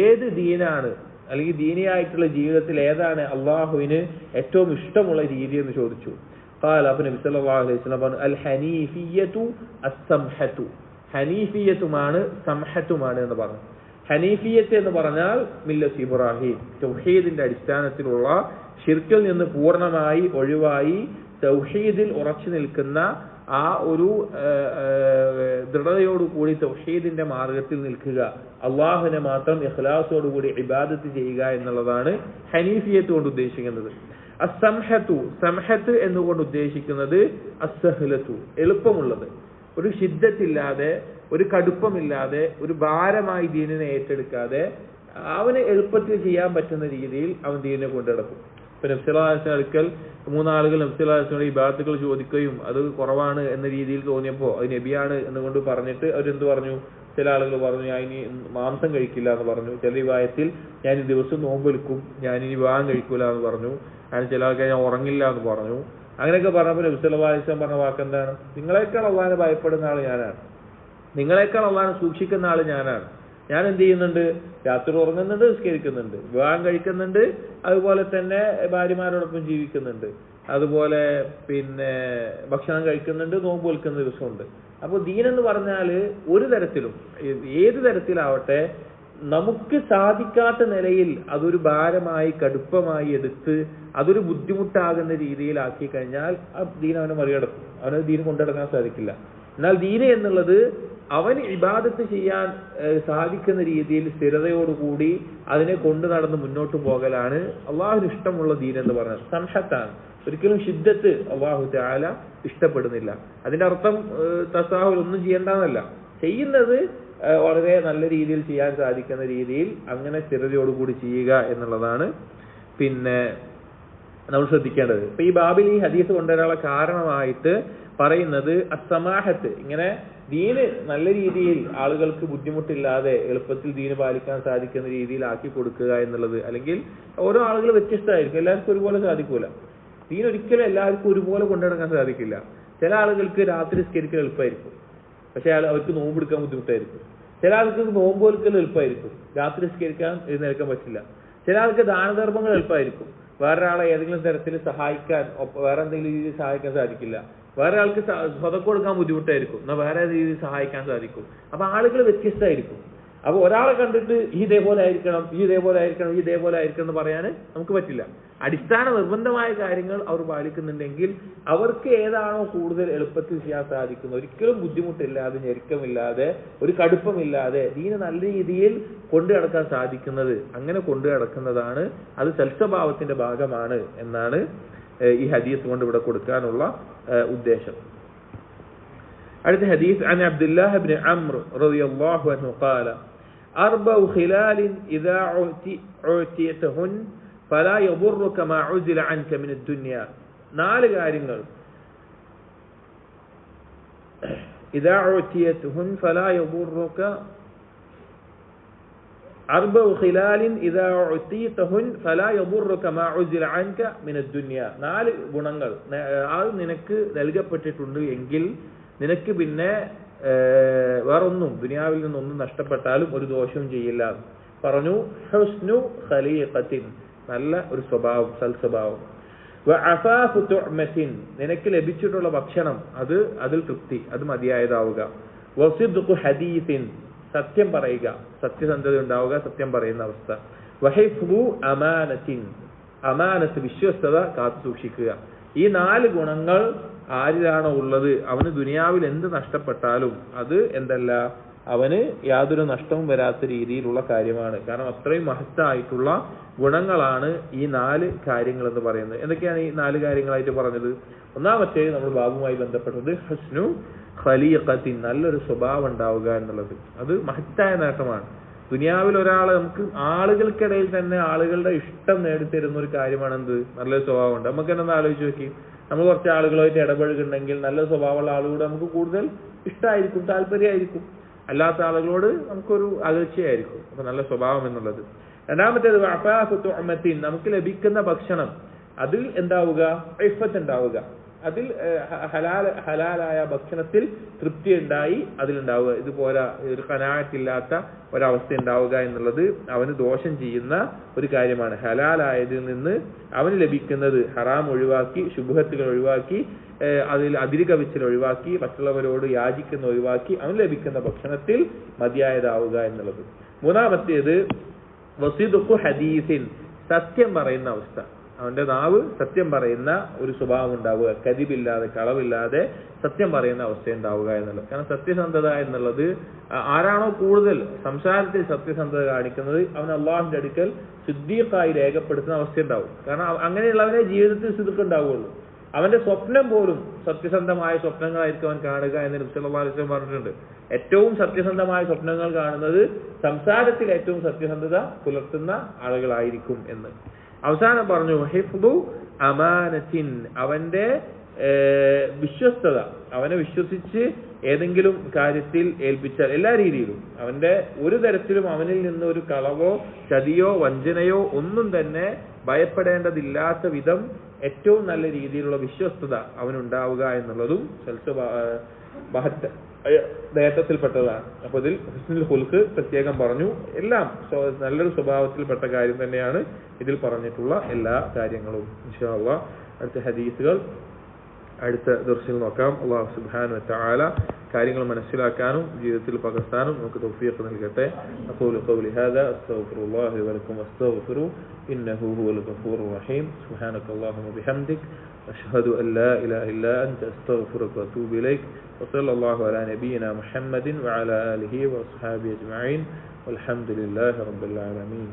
ഏത് ദീനാണ് അല്ലെങ്കിൽ ദീനിയായിട്ടുള്ള ജീവിതത്തിൽ ഏതാണ് അള്ളാഹുവിന് ഏറ്റവും ഇഷ്ടമുള്ള രീതി എന്ന് ചോദിച്ചു. ഖാല, അപ്പോൾ നബി സല്ലല്ലാഹു അലൈഹി വസല്ലം പറഞ്ഞു, അൽ ഹനീഫിയ്യതു അസ്സംഹതു, ഹനീഫിയ്യത്തുമാണ് സംഹത്തുമാണ് എന്ന് പറഞ്ഞു. ഹനീഫിയത്ത് എന്ന് പറഞ്ഞാൽ മില്ലത്ത് ഇബ്രാഹിം, തൗഹീദിന്റെ അടിസ്ഥാനത്തിലുള്ള ശിർക്കിൽ നിന്ന് പൂർണ്ണമായി ഒഴിവായി തൗഹീദിൽ ഉറച്ചു നിൽക്കുന്ന ആ ഒരു ദൃഢതയോടുകൂടി തൗഹീദിന്റെ മാർഗത്തിൽ നിൽക്കുക, അള്ളാഹുവിനെ മാത്രം ഇഖ്ലാസോടുകൂടി ഇബാദത്ത് ചെയ്യുക എന്നുള്ളതാണ് ഹനീഫിയത്ത് കൊണ്ട് ഉദ്ദേശിക്കുന്നത്. അസ്സംഹത്തു, സംഹത്ത് എന്നുകൊണ്ട് ഉദ്ദേശിക്കുന്നത് അസ്സഹ്ലത്തു, എളുപ്പമുള്ളത്, ഒരു ഷിദ്ദത്തില്ലാതെ, ഒരു കടുപ്പമില്ലാതെ, ഒരു ഭാരമായി ദീനിനെ ഏറ്റെടുക്കാതെ അവന് എളുപ്പത്തിൽ ചെയ്യാൻ പറ്റുന്ന രീതിയിൽ അവൻ ദീനിനെ കൊണ്ടുനടക്കും. ഇപ്പൊ നബി സല്ലല്ലാഹു അലൈഹി വസല്ലം അടുക്കൽ മൂന്നാളുകൾ നബി സല്ലല്ലാഹു അലൈഹി വസല്ലം ഇബാദത്തുകൾ ചോദിക്കുകയും അത് കുറവാണ് എന്ന രീതിയിൽ തോന്നിയപ്പോൾ അത് നബിയാണ് എന്നുകൊണ്ട് പറഞ്ഞിട്ട് അവരെന്ത് പറഞ്ഞു? ചില ആളുകൾ പറഞ്ഞു, ഞാൻ ഇനി മാംസം കഴിക്കില്ല എന്ന് പറഞ്ഞു. ചില റിവായത്തിൽ ഞാൻ ഈ ദിവസം നോമ്പെടുക്കും, ഞാൻ ഇനി വിവാഹം കഴിക്കൂല എന്ന് പറഞ്ഞു. അങ്ങനെ ചില ആൾക്കാർ ഞാൻ ഉറങ്ങില്ല എന്ന് പറഞ്ഞു. അങ്ങനെയൊക്കെ പറഞ്ഞപ്പോൾ നബി സല്ലല്ലാഹു അലൈഹി വസല്ലം പറഞ്ഞ വാക്കെന്താണ്? നിങ്ങളെക്കാൾ അള്ളാഹിനെ ഭയപ്പെടുന്ന ആൾ ഞാനാണ്, നിങ്ങളെക്കാൾ അള്ളാഹിനെ സൂക്ഷിക്കുന്ന ആൾ ഞാനാണ്. ഞാൻ എന്ത് ചെയ്യുന്നുണ്ട്? രാത്രി ഉറങ്ങുന്നുണ്ട്, നിസ്കരിക്കുന്നുണ്ട്, വിവാഹം കഴിക്കുന്നുണ്ട്, അതുപോലെ തന്നെ ഭാര്യമാരോടൊപ്പം ജീവിക്കുന്നുണ്ട്, അതുപോലെ പിന്നെ ഭക്ഷണം കഴിക്കുന്നുണ്ട്, നോമ്പ് വെൽക്കുന്ന ദിവസമുണ്ട്. അപ്പോൾ ദീൻ എന്ന് പറഞ്ഞാൽ ഒരു തരത്തിലും ഏത് തരത്തിലാവട്ടെ നമുക്ക് സാധിക്കാത്ത നിലയിൽ അതൊരു ഭാരമായി കടുപ്പമായി എടുത്ത് അതൊരു ബുദ്ധിമുട്ടാകുന്ന രീതിയിലാക്കി കഴിഞ്ഞാൽ ആ ദീൻ അവനെ മറികടക്കും, അവന് ദീൻ കൊണ്ടുനടക്കാൻ സാധിക്കില്ല. എന്നാൽ ദീന എന്നുള്ളത് അവന് ഇബാദത്ത് ചെയ്യാൻ സാധിക്കുന്ന രീതിയിൽ സ്ഥിരതയോടുകൂടി അതിനെ കൊണ്ടു നടന്ന് മുന്നോട്ട് പോകലാണ് അള്ളാഹുവിന് ഇഷ്ടമുള്ള ദീൻ എന്ന് പറഞ്ഞത്. സംഹത്താണ്, ഒരിക്കലും ഷിദ്ദത്ത് അള്ളാഹു തആല ഇഷ്ടപ്പെടുന്നില്ല. അതിന്റെ അർത്ഥം തസാഹുൽ ഒന്നും ചെയ്യേണ്ടെന്നല്ല, ചെയ്യുന്നത് വളരെ നല്ല രീതിയിൽ ചെയ്യാൻ സാധിക്കുന്ന രീതിയിൽ അങ്ങനെ സ്ഥിരതയോടുകൂടി ചെയ്യുക എന്നുള്ളതാണ് പിന്നെ നമ്മൾ ശ്രദ്ധിക്കേണ്ടത്. ഇപ്പൊ ഈ ബാബിൽ ഈ ഹദീസ് കൊണ്ടുവരാനുള്ള കാരണമായിട്ട് പറയുന്നത് അസ്സമാഹത്ത്, ഇങ്ങനെ ദീന് നല്ല രീതിയിൽ ആളുകൾക്ക് ബുദ്ധിമുട്ടില്ലാതെ എളുപ്പത്തിൽ ദീന് പാലിക്കാൻ സാധിക്കുന്ന രീതിയിൽ ആക്കി കൊടുക്കുക എന്നുള്ളത്. അല്ലെങ്കിൽ ഓരോ ആളുകൾ വ്യത്യസ്തമായിരിക്കും, എല്ലാവർക്കും ഒരുപോലെ സാധിക്കൂല. ദീൻ ഒരിക്കലും എല്ലാവർക്കും ഒരുപോലെ കൊണ്ടുനടക്കാൻ സാധിക്കില്ല. ചില ആളുകൾക്ക് രാത്രി സ്കരിക്കൽ എളുപ്പമായിരിക്കും, പക്ഷെ അവർക്ക് നോമ്പെടുക്കാൻ ബുദ്ധിമുട്ടായിരിക്കും. ചില ആൾക്ക് നോമ്പ് വെൽക്കൽ എളുപ്പമായിരിക്കും, രാത്രി സ്കരിക്കാൻ എഴുന്നേൽക്കാൻ പറ്റില്ല. ചില ആൾക്ക് ദാനധർമ്മങ്ങൾ എളുപ്പമായിരിക്കും, വേറൊരാളെ ഏതെങ്കിലും തരത്തിൽ സഹായിക്കാൻ, വേറെ എന്തെങ്കിലും രീതിയിൽ സഹായിക്കാൻ സാധിക്കില്ല. വേറെ ആൾക്ക് സ്വതക്ക കൊടുക്കാൻ ബുദ്ധിമുട്ടായിരിക്കും, എന്നാൽ വേറെ രീതിയിൽ സഹായിക്കാൻ സാധിക്കും. അപ്പൊ ആളുകൾ വ്യത്യസ്തമായിരിക്കും. അപ്പൊ ഒരാളെ കണ്ടിട്ട് ഈ ഇതേപോലെ ആയിരിക്കണം, ഈ ഇതേപോലെ ആയിരിക്കണം, ഈ ഇതേപോലെ ആയിരിക്കണം എന്ന് പറയാൻ നമുക്ക് പറ്റില്ല. അടിസ്ഥാന നിർബന്ധമായ കാര്യങ്ങൾ അവർ പാലിക്കുന്നുണ്ടെങ്കിൽ അവർക്ക് ഏതാണോ കൂടുതൽ എളുപ്പത്തിൽ ചെയ്യാൻ സാധിക്കുന്നത്, ഒരിക്കലും ബുദ്ധിമുട്ടില്ലാതെ, ഞെരുക്കമില്ലാതെ, ഒരു കടുപ്പമില്ലാതെ ദീന് നല്ല രീതിയിൽ കൊണ്ടു നടക്കാൻ സാധിക്കുന്നത്, അങ്ങനെ കൊണ്ടു നടക്കുന്നതാണ് അത് സൽസ്വഭാവത്തിന്റെ ഭാഗമാണ് എന്നാണ് ഈ ഹദീസ് കൊണ്ട് ഇവിടെ കൊടുക്കാനുള്ള ഉദ്ദേശം. അടുത്ത ഹദീസ് عن عبد الله بن عمرو رضي الله عنه قال أربع خلال إذا أعطيتهن فلا يضرك ما عزل عنك من الدنيا. നാല് കാര്യങ്ങൾ إذا أعطيتهن فلا يضرك أربع خلال إذا أعطيتهن فلا يضرك ما عزل عنك من الدنيا. നാല് ഗുണങ്ങൾ അത് നിനക്ക് നൽകപ്പെട്ടിട്ടുണ്ട് എങ്കിൽ നിനക്ക് പിന്നെ വേറൊന്നും ദുനിയാവിൽ നിന്നൊന്നും നഷ്ടപ്പെട്ടാലും ഒരു ദോഷവും ചെയ്യില്ല. പറഞ്ഞു ഹുസ്നു ഖലീഖത്തിൻ, നല്ല ഒരു സ്വഭാവം, സൽസ്വഭാവം. വഅഫാഫു തുഅമത്തിൻ, നിനക്ക് ലഭിച്ചിട്ടുള്ള ഭക്ഷണം അത് അതിൽ തൃപ്തി, അത് മതിയായതാവുക. വസിദ്ഖു ഹദീസിൻ, സത്യം പറയുക, സത്യസന്ധത ഉണ്ടാവുക, സത്യം പറയുന്ന അവസ്ഥ. വഹിഫ്ദു അമാനത്തിൻ, അമാനത്ത് വിശ്വസ്തത കാത്തു സൂക്ഷിക്കുക. ഈ നാല് ഗുണങ്ങൾ ആരിലാണോ ഉള്ളത് അവന് ദുനിയാവിൽ എന്ത് നഷ്ടപ്പെട്ടാലും അത് എന്തല്ല, അവന് യാതൊരു നഷ്ടവും വരാത്ത രീതിയിലുള്ള കാര്യമാണ്. കാരണം അത്രയും മഹത്തായിട്ടുള്ള ഗുണങ്ങളാണ് ഈ നാല് കാര്യങ്ങൾ എന്ന് പറയുന്നത്. എന്തൊക്കെയാണ് ഈ നാല് കാര്യങ്ങളായിട്ട് പറഞ്ഞത്? ഒന്നാമത്തേത് നമ്മൾ ബാബുമായി ബന്ധപ്പെട്ടത് ഹുസ്നു ഖലീഖത്തിൻ, നല്ലൊരു സ്വഭാവം ഉണ്ടാവുക എന്നുള്ളത്. അത് മഹത്തായ നേട്ടമാണ്. ദുനിയാവിൽ ഒരാളെ നമുക്ക് ആളുകൾക്കിടയിൽ തന്നെ ആളുകളുടെ ഇഷ്ടം നേടിത്തരുന്ന ഒരു കാര്യമാണ് എന്ത്? നല്ലൊരു സ്വഭാവമുണ്ട്. നമുക്ക് തന്നെ ഒന്ന് ആലോചിച്ച് നോക്കി, നമ്മൾ കുറച്ച് ആളുകളുമായിട്ട് ഇടപഴകുന്നുണ്ടെങ്കിൽ നല്ല സ്വഭാവമുള്ള ആളുകളോട് നമുക്ക് കൂടുതൽ ഇഷ്ടമായിരിക്കും, താല്പര്യമായിരിക്കും. അല്ലാത്ത ആളുകളോട് നമുക്കൊരു അകൽച്ചയായിരിക്കും. അപ്പൊ നല്ല സ്വഭാവം എന്നുള്ളത്. രണ്ടാമത്തേത് വഅഫാഫു തുഅമത്തിൻ, നമുക്ക് ലഭിക്കുന്ന ഭക്ഷണം അതിൽ എന്താവുക? ഇഫ്ഫത്ത് ഉണ്ടാവുക, അതിൽ ഹലാലായ ഭക്ഷണത്തിൽ തൃപ്തി ഉണ്ടായി അതിലുണ്ടാവുക. ഇതുപോലെ ഒരു ഖനാഅത്തില്ലാത്ത ഒരവസ്ഥ ഉണ്ടാവുക എന്നുള്ളത് അവന് ദോഷം ചെയ്യുന്ന ഒരു കാര്യമാണ്. ഹലാലായതിൽ നിന്ന് അവന് ലഭിക്കുന്നത് ഹറാം ഒഴിവാക്കി, ശുബ്ഹത്തുകൾ ഒഴിവാക്കി, അതിൽ അതിരുകവിച്ചൽ ഒഴിവാക്കി, മറ്റുള്ളവരോട് യാചിക്കുന്ന ഒഴിവാക്കി അവന് ലഭിക്കുന്ന ഭക്ഷണത്തിൽ മതിയായതാവുക എന്നുള്ളത്. മൂന്നാമത്തേത് വസിദ്ഖു ഹദീസിൻ, സത്യം പറയുന്ന അവസ്ഥ. അവന്റെ നാവ് സത്യം പറയുന്ന ഒരു സ്വഭാവം ഉണ്ടാവുക, കദിബില്ലാതെ, കളവില്ലാതെ സത്യം പറയുന്ന അവസ്ഥ ഉണ്ടാവുക എന്നുള്ളത്. കാരണം സത്യസന്ധത എന്നുള്ളത് ആരാണോ കൂടുതൽ സംസാരത്തിൽ സത്യസന്ധത കാണിക്കുന്നത് അവൻ അള്ളാഹുവിന്റെ അടുക്കൽ സിദ്ദീഖായി രേഖപ്പെടുത്തുന്ന അവസ്ഥ ഉണ്ടാവും. കാരണം അങ്ങനെയുള്ളവനെ ജീവിതത്തിൽ സിദ്ദീഖ് ഉണ്ടാവുകയുള്ളൂ. അവന്റെ സ്വപ്നം പോലും സത്യസന്ധമായ സ്വപ്നങ്ങളായിരിക്കും അവൻ കാണുക എന്ന് നബി സല്ലല്ലാഹു അലൈഹി വസല്ലം പറഞ്ഞിട്ടുണ്ട്. ഏറ്റവും സത്യസന്ധമായ സ്വപ്നങ്ങൾ കാണുന്നത് സംസാരത്തിൽ ഏറ്റവും സത്യസന്ധത പുലർത്തുന്ന ആളുകളായിരിക്കും എന്ന്. അവസാനം പറഞ്ഞു ഹിഫ്ദു അമാനത്തിൻ, അവന്റെ വിശ്വസ്തത, അവനെ വിശ്വസിച്ച് ഏതെങ്കിലും കാര്യത്തിൽ ഏൽപ്പിച്ചാൽ എല്ലാ രീതിയിലും അവന്റെ ഒരു തരത്തിലും അവനിൽ നിന്ന് ഒരു കളവോ ചതിയോ വഞ്ചനയോ ഒന്നും തന്നെ ഭയപ്പെടേണ്ടതില്ലാത്ത വിധം ഏറ്റവും നല്ല രീതിയിലുള്ള വിശ്വസ്തത അവനുണ്ടാവുക എന്നുള്ളതും നേട്ടത്തിൽപ്പെട്ടതാണ്. അപ്പൊ ഇതിൽ ഹുസ്നുൽ ഖുൽഖ് പ്രത്യേകം പറഞ്ഞു. എല്ലാം നല്ലൊരു സ്വഭാവത്തിൽപ്പെട്ട കാര്യം തന്നെയാണ് ഇതിൽ പറഞ്ഞിട്ടുള്ള എല്ലാ കാര്യങ്ങളും. ഇൻഷാ അല്ലാഹ് അടുത്ത ഹദീസുകൾ അടുത്ത ദർസിൽ നോക്കാം. അല്ലാഹു സുബ്ഹാനഹു വ തആല കാര്യങ്ങൾ മനസ്സിലാക്കാനും ജീവിതത്തിൽ പകർത്താനും നമുക്ക് തൗഫീഖ് നൽകട്ടെ. അഖൂലു ഖൗലി ഹാദാ അസ്തഗ്ഫിറുല്ലാഹ ലി വലക്കും വസ്തഗ്ഫിറു ഇന്നഹു ഹുവൽ ഗഫൂറുർ റഹീം. സുബ്ഹാനകല്ലാഹുമ്മ ബിഹംദിക അഷ്ഹദു അൻ ലാ ഇലാഹ ഇല്ലാ അൻത അസ്തഗ്ഫിറുക വഅതൂബു ഇലൈക്. വസല്ലല്ലാഹു അലാ നബിയിനാ മുഹമ്മദിൻ വഅലാ ആലിഹി വഅസ്ഹാബിഹി അജ്മഈൻ വൽഹംദുലില്ലാഹി റബ്ബിൽ ആലമീൻ.